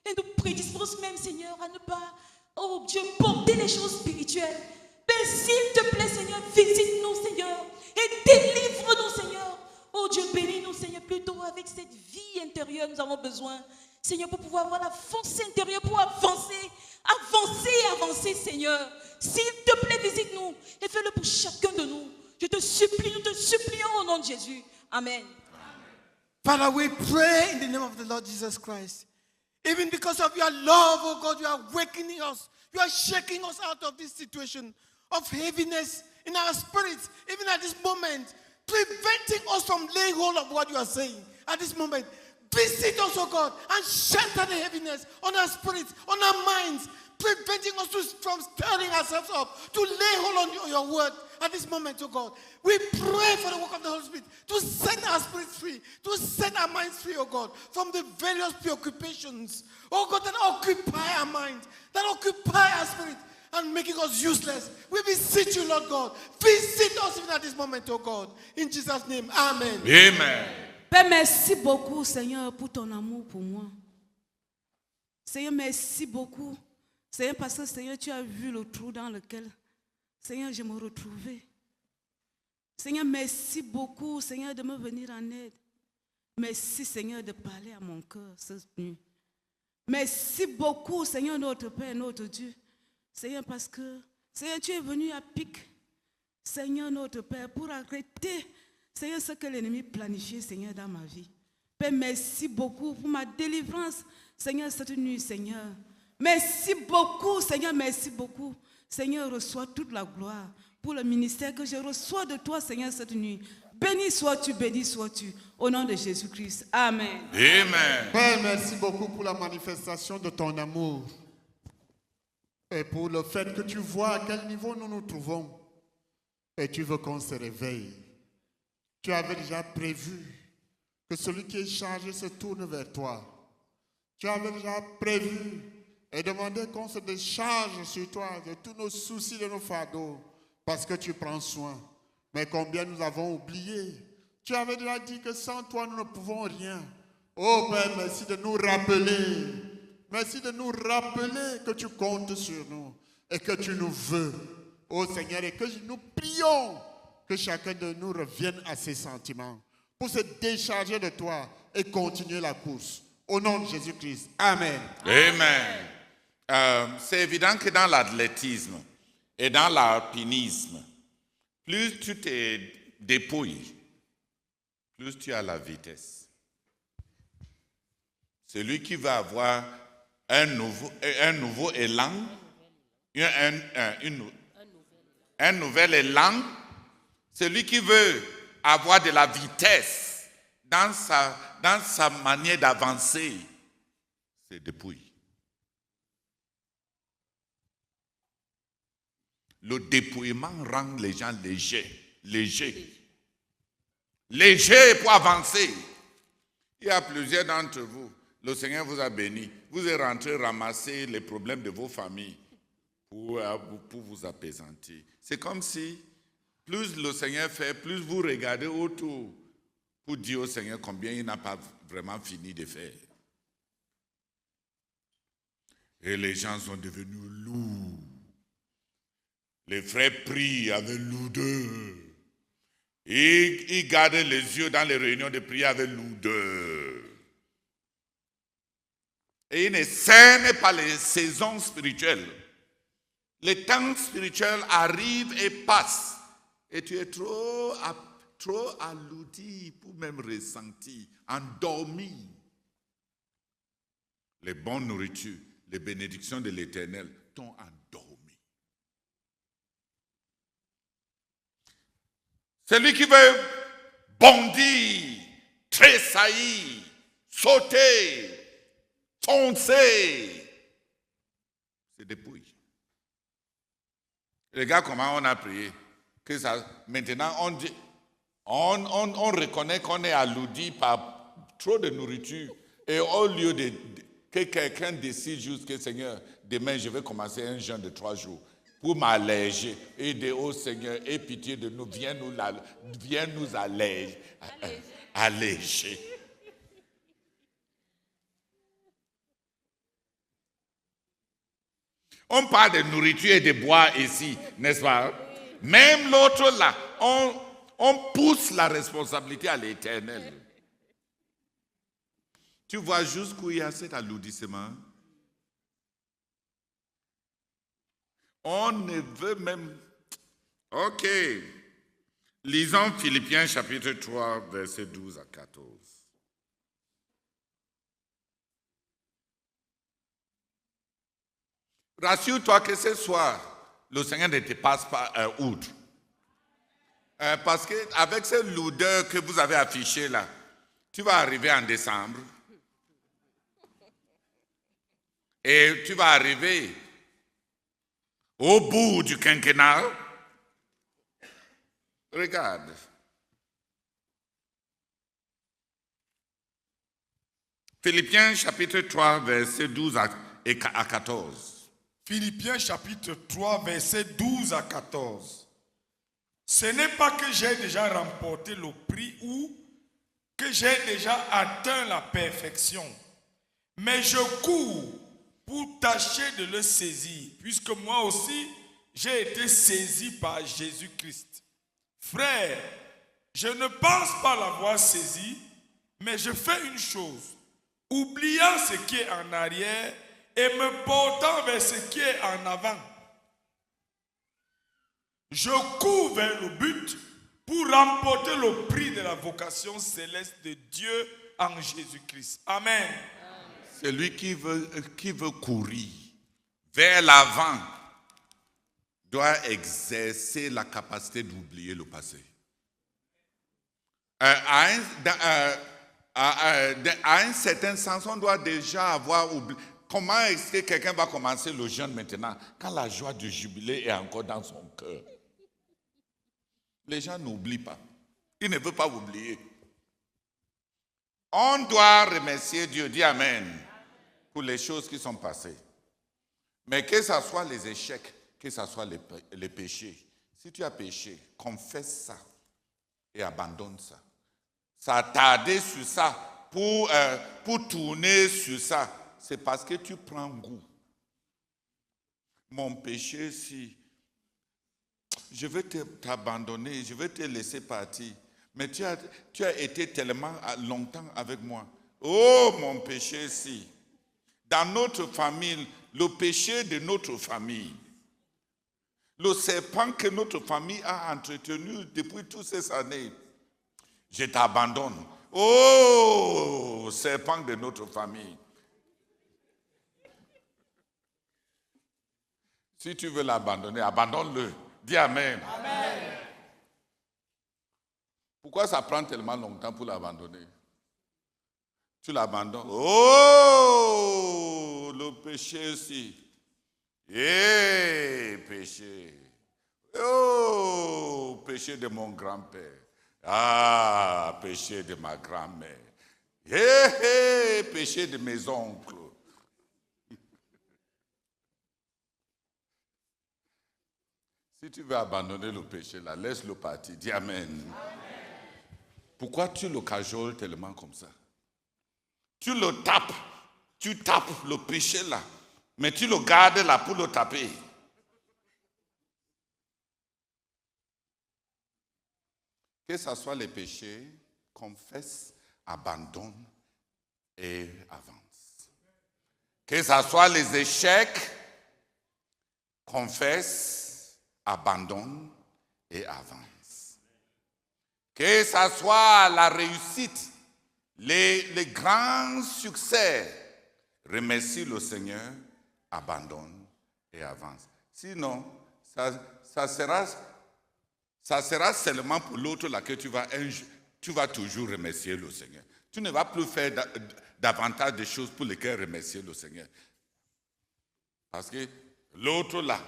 Speaker 15: Et nous prédisposent même, Seigneur, à ne pas, oh Dieu, porter les choses spirituelles. Père, s'il te plaît, Seigneur, visite-nous, Seigneur, et délivre-nous, Seigneur. Oh Dieu, bénis-nous, Seigneur, plutôt avec cette vie intérieure, nous avons besoin, Seigneur, pour pouvoir avoir la force intérieure, pour avancer, Seigneur. S'il te plaît, visite-nous et fais-le pour chacun de nous. Je te supplie, nous te supplions au nom de Jésus. Amen.
Speaker 16: Father, we pray in the name of the Lord Jesus Christ. Even because of your love, oh God, you are awakening us. You are shaking us out of this situation of heaviness in our spirits, even at this moment, preventing us from laying hold of what you are saying at this moment. Visit us, oh God, and shatter the heaviness on our spirits, on our minds, preventing us from stirring ourselves up, to lay hold on your word at this moment, oh God. We pray for the work of the Holy Spirit to set our spirits free, to set our minds free, oh God, from the various preoccupations, oh God, that occupy our minds, that occupy our spirit, and making us useless. We beseech you, Lord God. Visit us even at this moment, oh God. In Jesus' name, amen.
Speaker 2: Amen.
Speaker 15: Père, merci beaucoup, Seigneur, pour ton amour pour moi. Seigneur, merci beaucoup. Seigneur, parce que, Seigneur, tu as vu le trou dans lequel, Seigneur, je me retrouvais. Seigneur, merci beaucoup, Seigneur, de me venir en aide. Merci, Seigneur, de parler à mon cœur cette nuit. Merci beaucoup, Seigneur, notre Père, notre Dieu. Seigneur, parce que, Seigneur, tu es venu à pic, Seigneur, notre Père, pour arrêter, Seigneur, ce que l'ennemi planifiait, Seigneur, dans ma vie. Père, merci beaucoup pour ma délivrance, Seigneur, cette nuit, Seigneur. Merci beaucoup, Seigneur, merci beaucoup. Seigneur, reçois toute la gloire pour le ministère que je reçois de toi, Seigneur, cette nuit. Béni sois-tu, au nom de Jésus-Christ. Amen.
Speaker 2: Amen.
Speaker 6: Père, merci beaucoup pour la manifestation de ton amour et pour le fait que tu vois à quel niveau nous nous trouvons et tu veux qu'on se réveille. Tu avais déjà prévu que celui qui est chargé se tourne vers toi. Tu avais déjà prévu et demandé qu'on se décharge sur toi de tous nos soucis, de nos fardeaux, parce que tu prends soin. Mais combien nous avons oublié. Tu avais déjà dit que sans toi, nous ne pouvons rien. Oh Père, merci de nous rappeler. Merci de nous rappeler que tu comptes sur nous et que tu nous veux. Oh Seigneur, et que nous prions que chacun de nous revienne à ses sentiments pour se décharger de toi et continuer la course. Au nom de Jésus-Christ. Amen.
Speaker 2: Amen. C'est évident que dans l'athlétisme et dans l'alpinisme, plus tu te dépouilles, plus tu as la vitesse. Celui qui va avoir un nouveau élan, un nouvel élan, celui qui veut avoir de la vitesse dans sa manière d'avancer, c'est dépouille. Le dépouillement rend les gens légers pour avancer. Il y a plusieurs d'entre vous, le Seigneur vous a béni. Vous êtes rentrés ramasser les problèmes de vos familles pour vous apaisantir. C'est comme si, plus le Seigneur fait, plus vous regardez autour pour dire au Seigneur combien il n'a pas vraiment fini de faire. Et les gens sont devenus lourds. Les frères prient avec lourdeur. Ils gardent les yeux dans les réunions de prière avec lourdeur. Et ils ne cernent pas les saisons spirituelles. Les temps spirituels arrivent et passent. Et tu es trop alourdi pour même ressentir, endormi. Les bonnes nourritures, les bénédictions de l'Éternel t'ont endormi. Celui qui veut bondir, tressaillir, sauter, foncer, se dépouille. Regarde comment on a prié. Que ça, maintenant, on reconnaît qu'on est alourdi par trop de nourriture. Et au lieu que quelqu'un décide juste que Seigneur, demain je vais commencer un jeûne de 3 jours pour m'alléger. Et de oh Seigneur, aie pitié de nous, viens nous alléger. On parle de nourriture et de boire ici, n'est-ce pas? Même l'autre là, on pousse la responsabilité à l'Éternel. Tu vois jusqu'où il y a cet alourdissement? On ne veut même... Ok. Lisons Philippiens chapitre 3, versets 12 à 14. Rassure-toi que ce soir, le Seigneur ne te passe pas outre. Parce qu'avec cette lourdeur que vous avez affichée là, tu vas arriver en décembre. Et tu vas arriver au bout du quinquennat. Regarde. Philippiens chapitre 3, versets 12 à 14.
Speaker 8: Philippiens chapitre 3, versets 12 à 14. Ce n'est pas que j'ai déjà remporté le prix ou que j'ai déjà atteint la perfection, mais je cours pour tâcher de le saisir, puisque moi aussi j'ai été saisi par Jésus-Christ. Frère, je ne pense pas l'avoir saisi, mais je fais une chose, oubliant ce qui est en arrière et me portant vers ce qui est en avant. Je cours vers le but pour remporter le prix de la vocation céleste de Dieu en Jésus-Christ. Amen.
Speaker 2: Celui qui veut courir vers l'avant doit exercer la capacité d'oublier le passé. À un certain sens, on doit déjà avoir oublié. Comment est-ce que quelqu'un va commencer le jeûne maintenant quand la joie du jubilé est encore dans son cœur? Les gens n'oublient pas. Ils ne veulent pas oublier. On doit remercier Dieu, dis Amen, pour les choses qui sont passées. Mais que ce soit les échecs, que ce soit les péchés. Si tu as péché, confesse ça et abandonne ça. Ça a tardé sur ça pour tourner sur ça, c'est parce que tu prends goût. Mon péché, si je vais t'abandonner, je vais te laisser partir, mais tu as été tellement longtemps avec moi. Oh, mon péché, si. Dans notre famille, le péché de notre famille, le serpent que notre famille a entretenu depuis toutes ces années, je t'abandonne. Oh, serpent de notre famille. Si tu veux l'abandonner, abandonne-le. Dis Amen. Amen. Pourquoi ça prend tellement longtemps pour l'abandonner? Tu l'abandonnes. Oh, le péché aussi. Péché. Oh, péché de mon grand-père. Ah, péché de ma grand-mère. Péché de mes oncles. Si tu veux abandonner le péché, là, laisse-le partir. Dis Amen. Amen. Pourquoi tu le cajoles tellement comme ça? Tu le tapes. Tu tapes le péché là. Mais tu le gardes là pour le taper. Que ce soit les péchés, confesse, abandonne et avance. Que ce soit les échecs, confesse, abandonne et avance. Que ce soit la réussite, les grands succès, remercie le Seigneur, abandonne et avance. Sinon, ça sera seulement pour l'autre là que tu vas toujours remercier le Seigneur. Tu ne vas plus faire davantage de choses pour lesquelles remercier le Seigneur. Parce que l'autre là,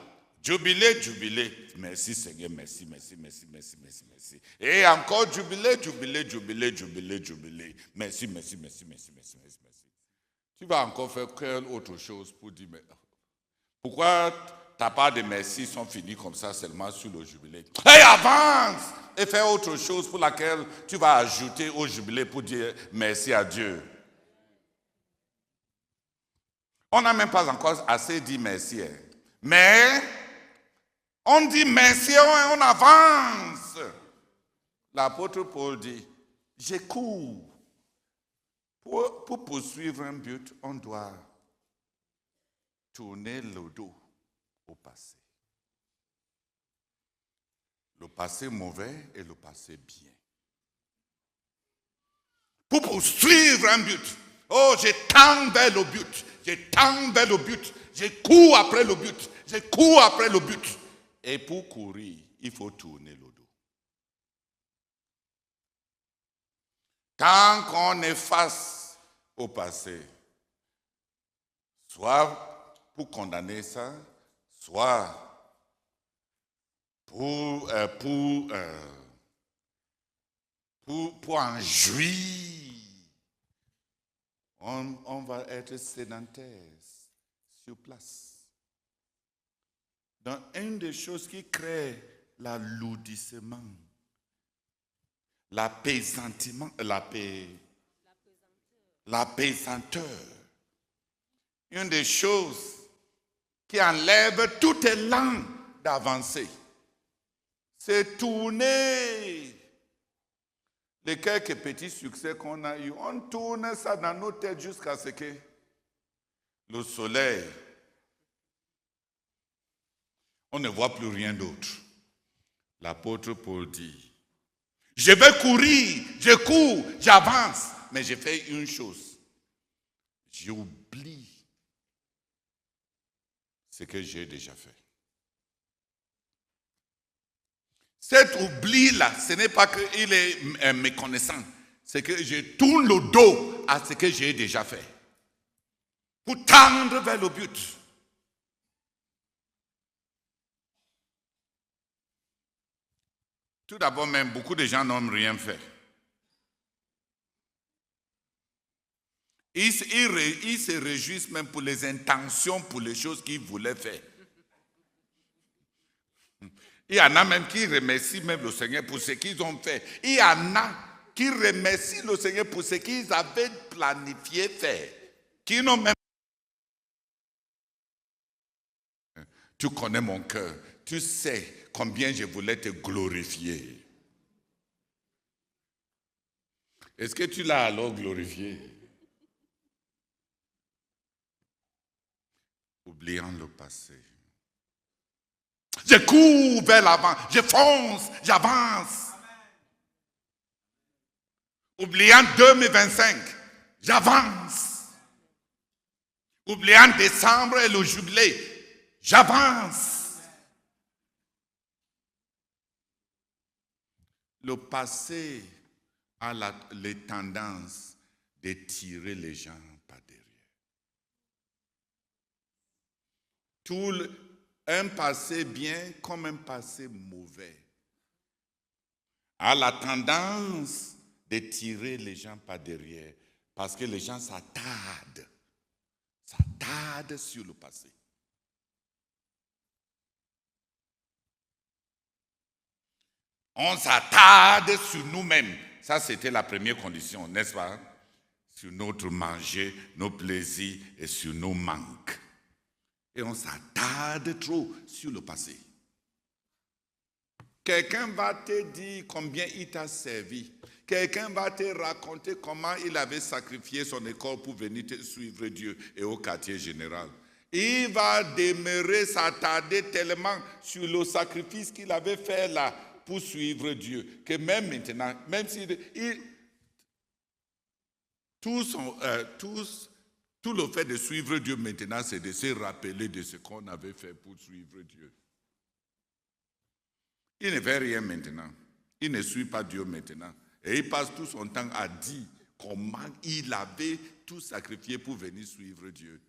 Speaker 2: jubilé, jubilé. Merci Seigneur, merci, merci, merci, merci, merci, merci. Et encore jubilé, jubilé, jubilé, jubilé, jubilé. Merci, merci, merci, merci, merci, merci, merci. Tu vas encore faire quelle autre chose pour dire, mais pourquoi ta part de merci sont finis comme ça seulement sur le jubilé? Et avance et fais autre chose pour laquelle tu vas ajouter au jubilé pour dire merci à Dieu. On n'a même pas encore assez dit merci. Mais on dit merci, on avance. L'apôtre Paul dit, je cours. Pour poursuivre un but, on doit tourner le dos au passé. Le passé mauvais et le passé bien. Pour poursuivre un but. Oh, je tends vers le but. Je tends vers le but. Je cours après le but. Je cours après le but. Et pour courir, il faut tourner le dos. Tant qu'on est face au passé, soit pour condamner ça, soit pour en jouir, on va être sédentaire sur place. Donc, une des choses qui crée l'alourdissement, l'apaisantement, l'apaisanteur, une des choses qui enlève tout élan d'avancer, c'est tourner les quelques petits succès qu'on a eus. On tourne ça dans nos têtes jusqu'à ce que le soleil, on ne voit plus rien d'autre. L'apôtre Paul dit, je vais courir, je cours, j'avance, mais je fais une chose. J'oublie ce que j'ai déjà fait. Cet oubli-là, ce n'est pas qu'il est méconnaissant, c'est que je tourne le dos à ce que j'ai déjà fait. Pour tendre vers le but. Tout d'abord, même beaucoup de gens n'ont rien fait. Ils se réjouissent même pour les intentions, pour les choses qu'ils voulaient faire. Il y en a même qui remercient même le Seigneur pour ce qu'ils ont fait. Il y en a qui remercient le Seigneur pour ce qu'ils avaient planifié faire, qui n'ont même... Tu connais mon cœur, tu sais combien je voulais te glorifier. Est-ce que tu l'as alors glorifié? Oubliant le passé. Je cours vers l'avant, je fonce, j'avance. Oubliant 2025, j'avance. Oubliant décembre et le jubilé, j'avance. Le passé a les tendances de tirer les gens par derrière. Un passé bien comme un passé mauvais a la tendance de tirer les gens par derrière parce que les gens s'attardent sur le passé. On s'attarde sur nous-mêmes. Ça, c'était la première condition, n'est-ce pas? Sur notre manger, nos plaisirs et sur nos manques. Et on s'attarde trop sur le passé. Quelqu'un va te dire combien il t'a servi. Quelqu'un va te raconter comment il avait sacrifié son école pour venir te suivre Dieu et au quartier général. Il va demeurer, s'attarder tellement sur le sacrifice qu'il avait fait là pour suivre Dieu, que même maintenant, même si tout le fait de suivre Dieu maintenant, c'est de se rappeler de ce qu'on avait fait pour suivre Dieu. Il ne fait rien maintenant. Il ne suit pas Dieu maintenant. Et il passe tout son temps à dire comment il avait tout sacrifié pour venir suivre Dieu.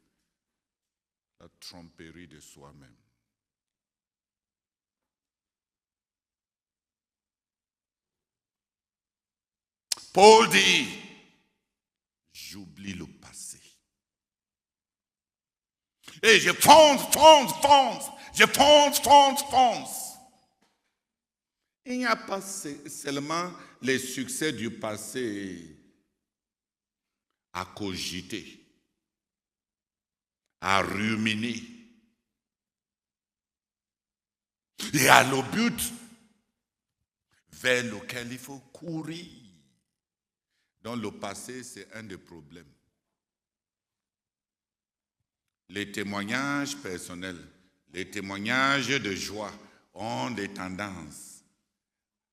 Speaker 2: La tromperie de soi-même. Paul dit, j'oublie le passé. Et je fonce. Je fonce. Il n'y a pas seulement les succès du passé à cogiter, à ruminer. Il y a le but vers lequel il faut courir. Donc le passé, c'est un des problèmes. Les témoignages personnels, les témoignages de joie ont des tendances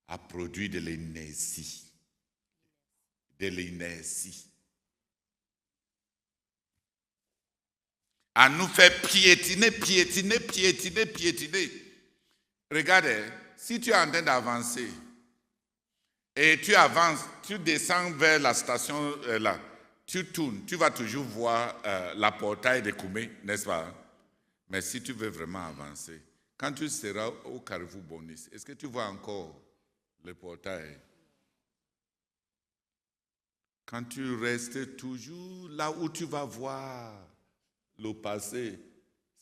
Speaker 2: à produire de l'inertie. À nous faire piétiner. Regardez, si tu es en train d'avancer, et tu avances, tu descends vers la station là, tu tournes, tu vas toujours voir la portail de Koumé, n'est-ce pas? Mais si tu veux vraiment avancer, quand tu seras au Carrefour Bonis, est-ce que tu vois encore le portail? Quand tu restes toujours là où tu vas voir le passé,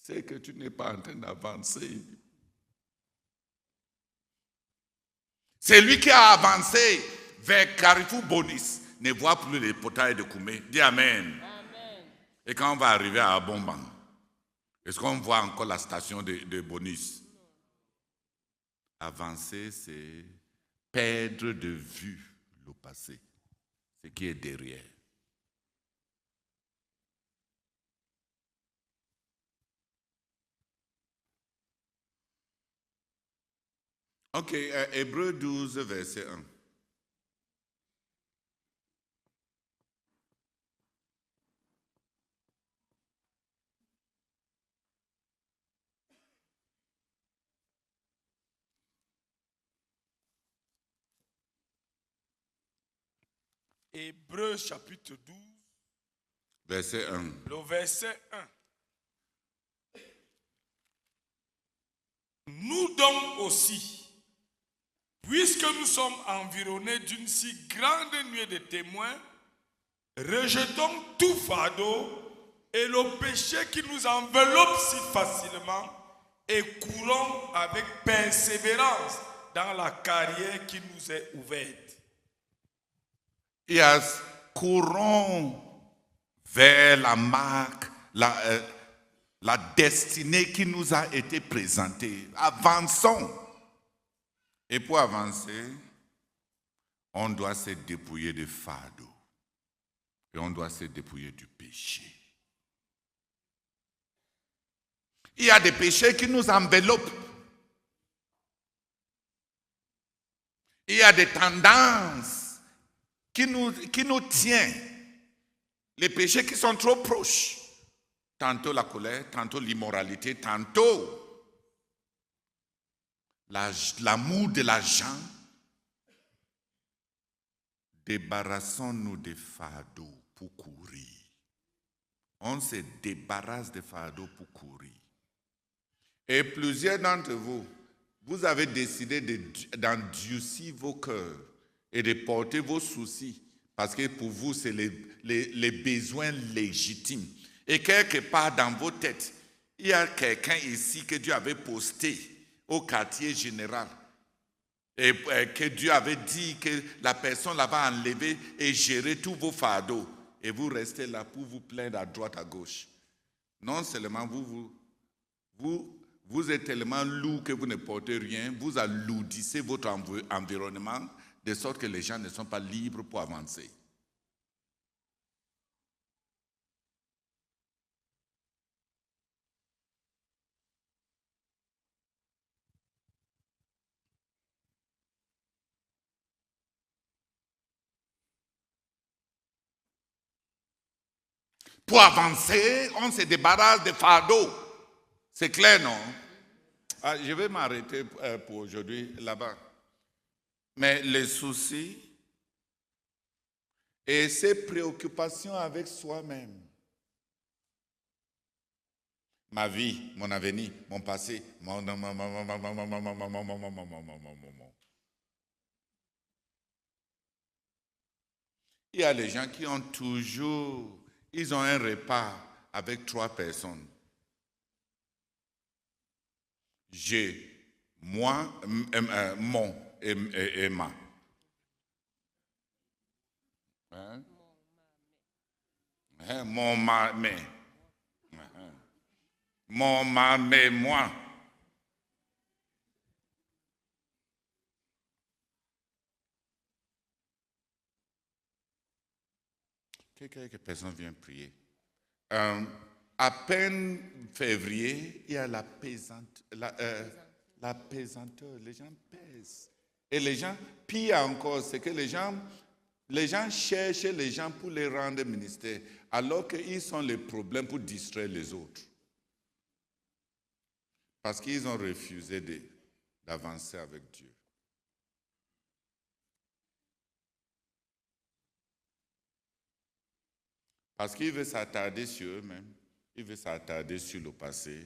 Speaker 2: c'est que tu n'es pas en train d'avancer. C'est lui qui a avancé vers Carrefour Bonis, ne voit plus les portails de Koumé. Dis Amen. Amen. Et quand on va arriver à Abomban, est-ce qu'on voit encore la station de Bonis? Avancer, c'est perdre de vue le passé, ce qui est derrière. Ok, Hébreux 12, verset 1.
Speaker 11: Hébreux chapitre 12,
Speaker 2: verset 1.
Speaker 11: Le verset 1. Nous donc aussi, puisque nous sommes environnés d'une si grande nuée de témoins, rejetons tout fardeau et le péché qui nous enveloppe si facilement et courons avec persévérance dans la carrière qui nous est ouverte.
Speaker 2: Il y a courons vers la marque, la destinée qui nous a été présentée. Avançons. Et pour avancer, on doit se dépouiller du fardeau. Et on doit se dépouiller du péché. Il y a des péchés qui nous enveloppent. Il y a des tendances qui nous tiennent. Les péchés qui sont trop proches. Tantôt la colère, tantôt l'immoralité, tantôt l'amour de l'argent. Débarrassons-nous des fardeaux pour courir. On se débarrasse des fardeaux pour courir. Et plusieurs d'entre vous, vous avez décidé d'endurcir vos cœurs et de porter vos soucis parce que pour vous, c'est les besoins légitimes. Et quelque part dans vos têtes, il y a quelqu'un ici que Dieu avait posté au quartier général. Et que Dieu avait dit que la personne là va enlever et gérer tous vos fardeaux. Et vous restez là pour vous plaindre à droite, à gauche. Non seulement vous êtes tellement lourd que vous ne portez rien, vous alourdissez votre environnement de sorte que les gens ne sont pas libres pour avancer. Pour avancer, on se débarrasse des fardeaux. C'est clair, non? Je vais m'arrêter pour aujourd'hui là-bas. Mais les soucis et ces préoccupations avec soi-même. Ma vie, mon avenir, mon passé. Il y a des gens qui ont toujours... Ils ont un repas avec 3 personnes. J'ai, moi, mon et ma. Hein? Mon, ma, mais. Mon, ma, mais, moi. Quelques personnes viennent prier. À peine février, il y a la pesanteur. Les gens pèsent. Et les gens, pire encore, c'est que les gens cherchent les gens pour les rendre ministères, alors qu'ils sont les problèmes pour distraire les autres. Parce qu'ils ont refusé d'avancer avec Dieu. Parce qu'il veut s'attarder sur eux-mêmes, il veut s'attarder sur le passé.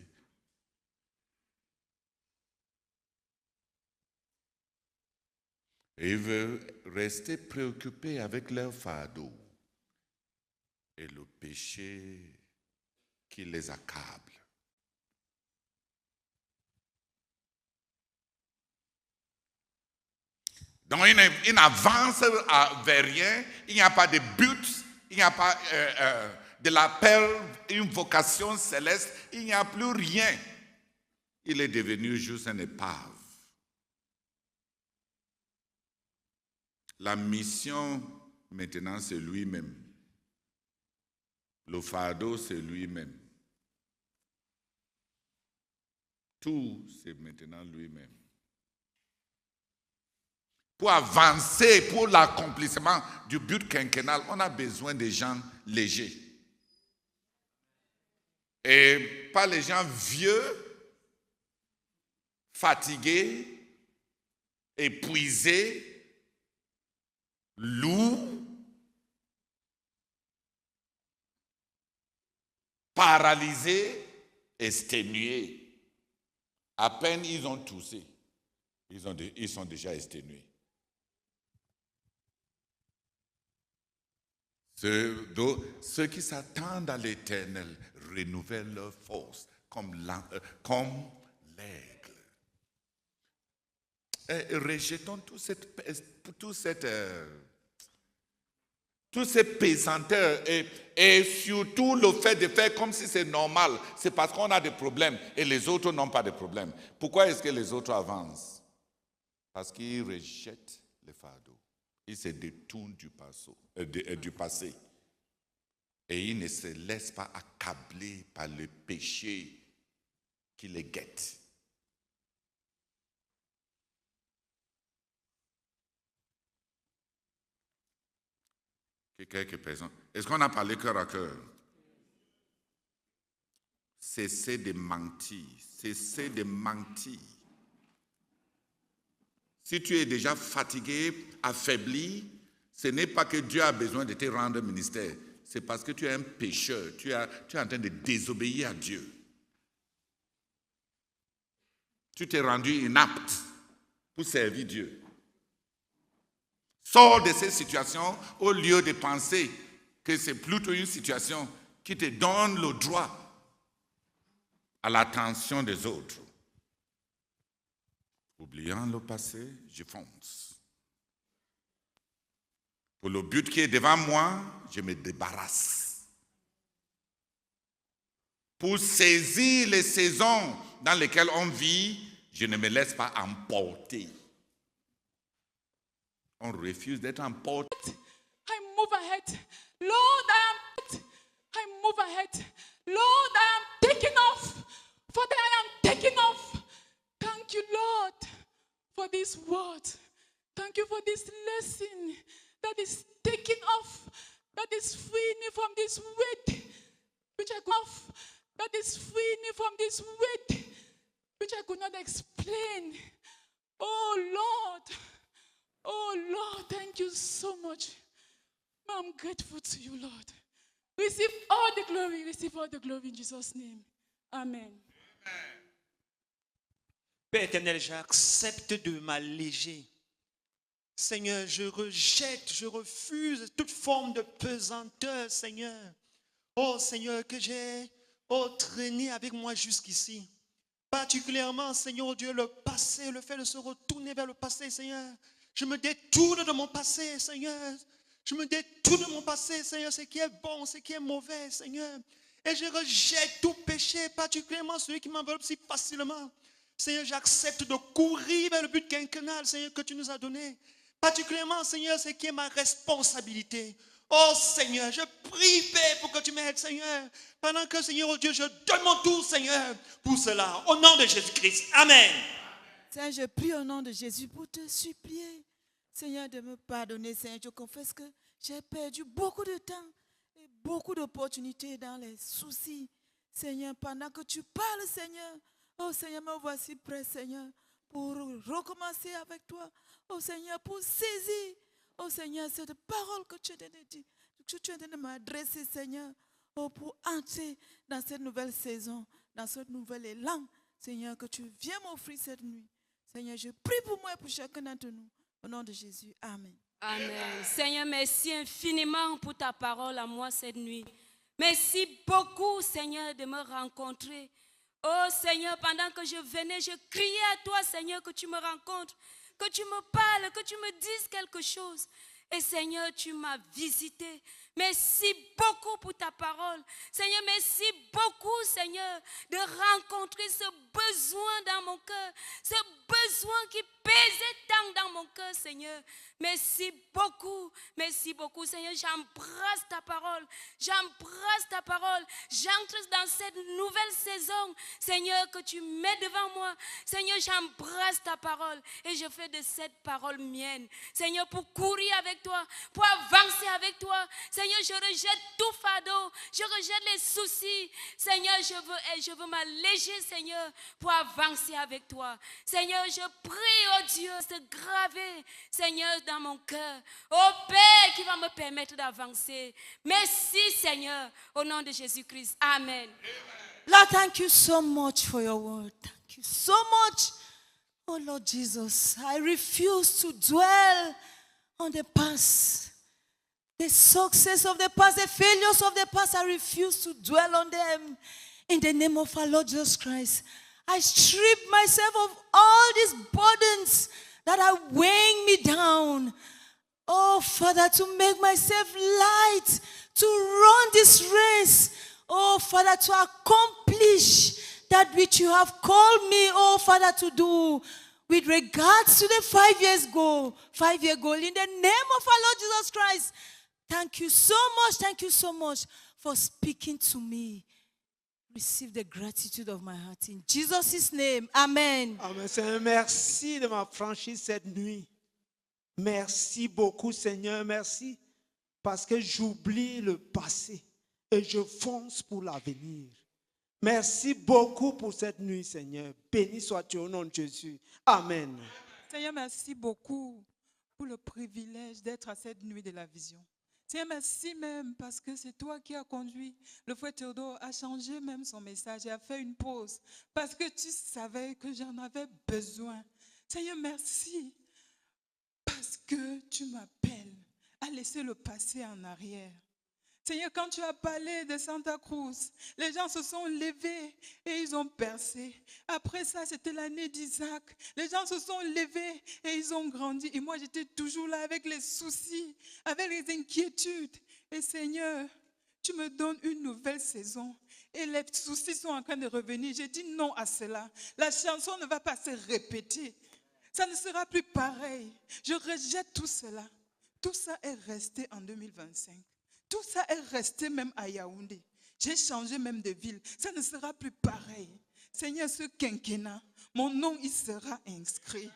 Speaker 2: Et il veut rester préoccupé avec leur fardeau et le péché qui les accable. Donc il n'avance vers rien, il n'y a pas de but. Il n'y a pas de l'appel, une vocation céleste. Il n'y a plus rien. Il est devenu juste un épave. La mission, maintenant, c'est lui-même. Le fardeau, c'est lui-même. Tout, c'est maintenant lui-même. Pour avancer, pour l'accomplissement du but quinquennal, on a besoin de gens légers. Et pas les gens vieux, fatigués, épuisés, lourds, paralysés, exténués. À peine ils ont toussé, ils sont déjà exténués. Ceux qui s'attendent à l'Éternel renouvellent leur force comme l'aigle. Rejetons toute cette Toutes ces pesanteurs et surtout le fait de faire comme si c'est normal, c'est parce qu'on a des problèmes et les autres n'ont pas de problèmes. Pourquoi est-ce que les autres avancent? Parce qu'ils rejettent le fardeau. Ils se détournent du passé. Et ils ne se laissent pas accabler par le péché qui les guette. Quelques personnes. Est-ce qu'on a parlé cœur à cœur? Cessez de mentir. Cessez de mentir. Si tu es déjà fatigué, affaibli, ce n'est pas que Dieu a besoin de te rendre ministère. C'est parce que tu es un pécheur. Tu es en train de désobéir à Dieu. Tu t'es rendu inapte pour servir Dieu. Sors de cette situation au lieu de penser que c'est plutôt une situation qui te donne le droit à l'attention des autres. Oubliant le passé, je fonce. Pour le but qui est devant moi, je me débarrasse. Pour saisir les saisons dans lesquelles on vit, je ne me laisse pas emporter. On refuse d'être emporté.
Speaker 15: I move ahead. Lord, I move ahead. Lord, I am taking off. Father, I am taking off. Thank you, Lord, for this word. Thank you for this lesson that is taking off, that is freeing me from this weight, which I could off, that is freeing me from this weight, which I could not explain. Oh, Lord, thank you so much. I'm grateful to you, Lord. Receive all the glory in Jesus' name. Amen.
Speaker 17: Père éternel, j'accepte de m'alléger. Seigneur, je rejette, je refuse toute forme de pesanteur, Seigneur. Oh Seigneur, que j'ai traîné avec moi jusqu'ici. Particulièrement, Seigneur Dieu, le passé, le fait de se retourner vers le passé, Seigneur. Je me détourne de mon passé, Seigneur. Je me détourne de mon passé, Seigneur, ce qui est bon, ce qui est mauvais, Seigneur. Et je rejette tout péché, particulièrement celui qui m'enveloppe si facilement. Seigneur, j'accepte de courir vers le but quinquennal, Seigneur, que tu nous as donné. Particulièrement, Seigneur, ce qui est ma responsabilité. Oh Seigneur, je prie, Père, pour que tu m'aides, Seigneur. Pendant que, Seigneur, oh Dieu, je donne mon tour, Seigneur, pour cela. Au nom de Jésus-Christ. Amen.
Speaker 18: Seigneur, je prie au nom de Jésus pour te supplier, Seigneur, de me pardonner. Seigneur, je confesse que j'ai perdu beaucoup de temps et beaucoup d'opportunités dans les soucis. Seigneur, pendant que tu parles, Seigneur, oh Seigneur, me voici prêt, Seigneur, pour recommencer avec toi. Oh Seigneur, pour saisir, oh Seigneur, cette parole que tu es en train de m'adresser, Seigneur, oh, pour entrer dans cette nouvelle saison, dans ce nouvel élan, Seigneur, que tu viens m'offrir cette nuit. Seigneur, je prie pour moi et pour chacun d'entre nous. Au nom de Jésus, Amen.
Speaker 3: Amen. Seigneur, merci infiniment pour ta parole à moi cette nuit. Merci beaucoup, Seigneur, de me rencontrer. Oh Seigneur, pendant que je venais, je criais à toi, Seigneur, que tu me rencontres, que tu me parles, que tu me dises quelque chose. Et Seigneur, tu m'as visité. Merci beaucoup pour ta parole. Seigneur, merci beaucoup, Seigneur, de rencontrer ce besoin dans mon cœur, ce besoin qui pesait tant dans mon cœur, Seigneur. Merci beaucoup, Seigneur. J'embrasse ta parole, J'entre dans cette nouvelle saison, Seigneur, que tu mets devant moi. Seigneur, j'embrasse ta parole et je fais de cette parole mienne. Seigneur, pour courir avec toi, pour avancer avec toi. Seigneur, je rejette tout fardeau, je rejette les soucis. Seigneur, je veux m'alléger, Seigneur, pour avancer avec toi. Seigneur, je prie, oh Dieu, de graver, Seigneur, dans mon cœur. Oh Père, qui va me permettre d'avancer. Merci, Seigneur, au nom de Jésus-Christ. Amen.
Speaker 18: Lord, thank you so much for your word. Thank you so much. Oh Lord Jesus, I refuse to dwell on the past. The success of the past, the failures of the past, I refuse to dwell on them. In the name of our Lord Jesus Christ, I strip myself of all these burdens that are weighing me down. Oh, Father, to make myself light, to run this race. Oh, Father, to accomplish that which you have called me, oh, Father, to do. With regards to the 5 year goal, in the name of our Lord Jesus Christ, thank you so much for speaking to me. Receive the gratitude of my heart in Jesus' name. Amen.
Speaker 17: Amen. Seigneur, merci de m'avoir franchi cette nuit. Merci beaucoup, Seigneur. Merci parce que j'oublie le passé et je fonce pour l'avenir. Merci beaucoup pour cette nuit, Seigneur. Béni sois-tu au nom de Jésus. Amen.
Speaker 19: Seigneur, merci beaucoup pour le privilège d'être à cette nuit de la vision. Seigneur, merci même parce que c'est toi qui as conduit le frère Théodore à changer même son message et à faire une pause parce que tu savais que j'en avais besoin. Seigneur, merci parce que tu m'appelles à laisser le passé en arrière. Seigneur, quand tu as parlé de Santa Cruz, les gens se sont levés et ils ont percé. Après ça, c'était l'année d'Isaac. Les gens se sont levés et ils ont grandi. Et moi, j'étais toujours là avec les soucis, avec les inquiétudes. Et Seigneur, tu me donnes une nouvelle saison. Et les soucis sont en train de revenir. J'ai dit non à cela. La chanson ne va pas se répéter. Ça ne sera plus pareil. Je rejette tout cela. Tout ça est resté en 2025. Tout ça est resté même à Yaoundé. J'ai changé même de ville. Ça ne sera plus pareil. Seigneur, ce quinquennat, mon nom y sera inscrit.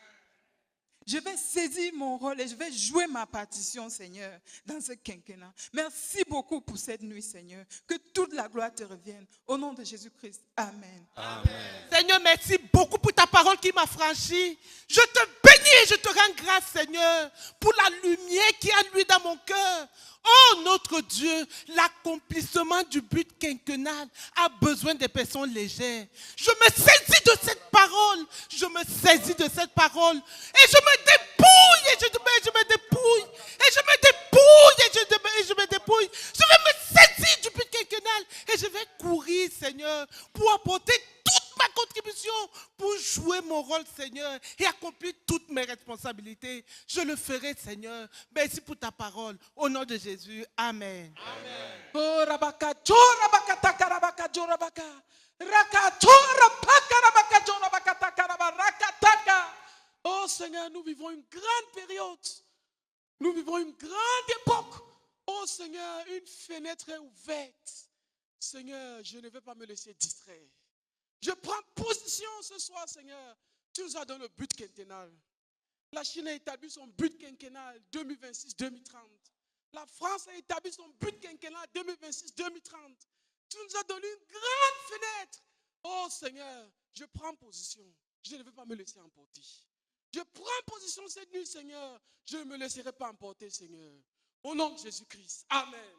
Speaker 19: Je vais saisir mon rôle et je vais jouer ma partition, Seigneur, dans ce quinquennat. Merci beaucoup pour cette nuit, Seigneur. Que toute la gloire te revienne. Au nom de Jésus-Christ. Amen.
Speaker 16: Amen. Seigneur, merci beaucoup pour ta parole qui m'a franchi. Je te bénis et je te rends grâce, Seigneur, pour la lumière qui a lui dans mon cœur. Oh, notre Dieu, l'accomplissement du but quinquennal a besoin des personnes légères. Je me saisis de cette parole. Je me saisis de cette parole. Et je me dépouille, et je me dépouille. Et je me dépouille, et je me dépouille. Je vais me saisir du but quinquennal. Et je vais courir, Seigneur, pour apporter toute ma contribution, pour jouer mon rôle, Seigneur, et accomplir toutes mes responsabilités. Je le ferai, Seigneur. Merci pour ta parole. Au nom de Jésus. Amen. Amen. Oh, rabaka, rabaka, taka, rabaka, rabaka. Oh Seigneur, nous vivons une grande période. Nous vivons une grande époque. Oh Seigneur, une fenêtre est ouverte. Seigneur, je ne vais pas me laisser distraire. Je prends position ce soir, Seigneur. Tu nous as donné le but quinquennal. La Chine a établi son but quinquennal 2026-2030. La France a établi son but quinquennal 2026-2030. Tu nous as donné une grande fenêtre. Oh Seigneur, je prends position. Je ne vais pas me laisser emporter. Je prends position cette nuit, Seigneur. Je ne me laisserai pas emporter, Seigneur. Au nom de Jésus-Christ. Amen.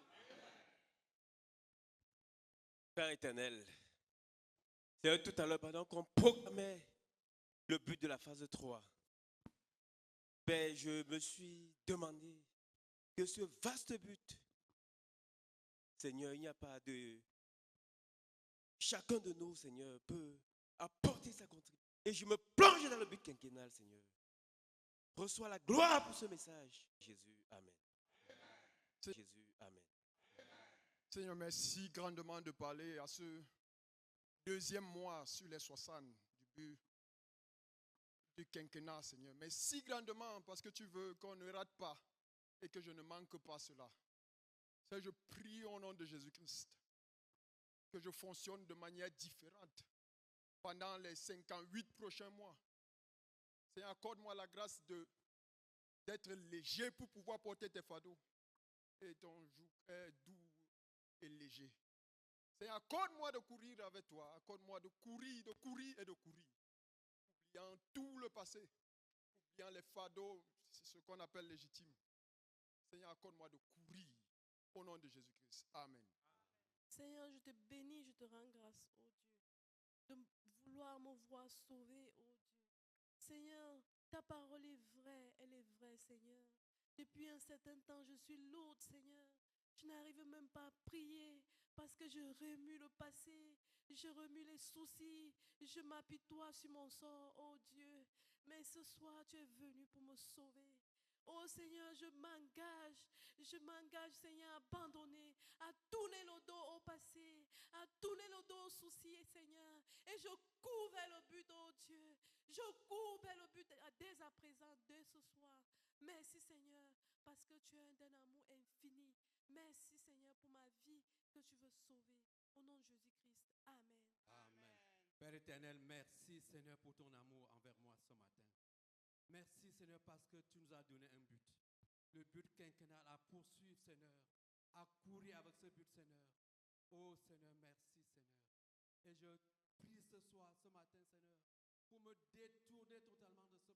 Speaker 20: Père éternel, c'est tout à l'heure pendant qu'on proclamait le but de la phase 3. Ben, je me suis demandé que ce vaste but, Seigneur, il n'y a pas de... Chacun de nous, Seigneur, peut apporter sa contribution. Et je me plonge dans le but quinquennal, Seigneur. Reçois la gloire pour ce message. Jésus, Amen. Jésus, Amen.
Speaker 8: Seigneur, merci grandement de parler à ce deuxième mois sur les 60 du but du quinquennat, Seigneur. Merci grandement parce que tu veux qu'on ne rate pas et que je ne manque pas cela. Seigneur, je prie au nom de Jésus-Christ que je fonctionne de manière différente pendant les 58 prochains mois. Seigneur, accorde-moi la grâce d'être léger pour pouvoir porter tes fardeaux. Et ton joug est doux et léger. Seigneur, accorde-moi de courir avec toi. Accorde-moi de courir et de courir. Oubliant tout le passé. Oubliant les fardeaux, c'est ce qu'on appelle légitime. Seigneur, accorde-moi de courir au nom de Jésus-Christ. Amen.
Speaker 21: Seigneur, je te bénis, je te rends grâce, oh Dieu, de vouloir me voir sauver, oh Dieu. Seigneur, ta parole est vraie, elle est vraie, Seigneur. Depuis un certain temps, je suis lourde, Seigneur. Je n'arrive même pas à prier parce que je remue le passé, je remue les soucis, je m'apitoie sur mon sort, oh Dieu. Mais ce soir, tu es venu pour me sauver. Oh Seigneur, je m'engage, Seigneur, à abandonner, à tourner le dos au passé, à tourner le dos aux soucis, Seigneur. Et je cours vers le but, oh Dieu. Je cours vers le but dès à présent, dès ce soir. Merci Seigneur, parce que tu es d'un amour infini. Merci Seigneur pour ma vie que tu veux sauver. Au nom de Jésus-Christ. Amen.
Speaker 5: Amen. Père éternel, merci Seigneur pour ton amour envers moi ce matin. Merci Seigneur parce que tu nous as donné un but. Le but quinquennal à poursuivre Seigneur, à courir avec ce but Seigneur. Oh Seigneur, merci Seigneur. Et je prie ce soir, ce matin Seigneur, pour me détourner totalement de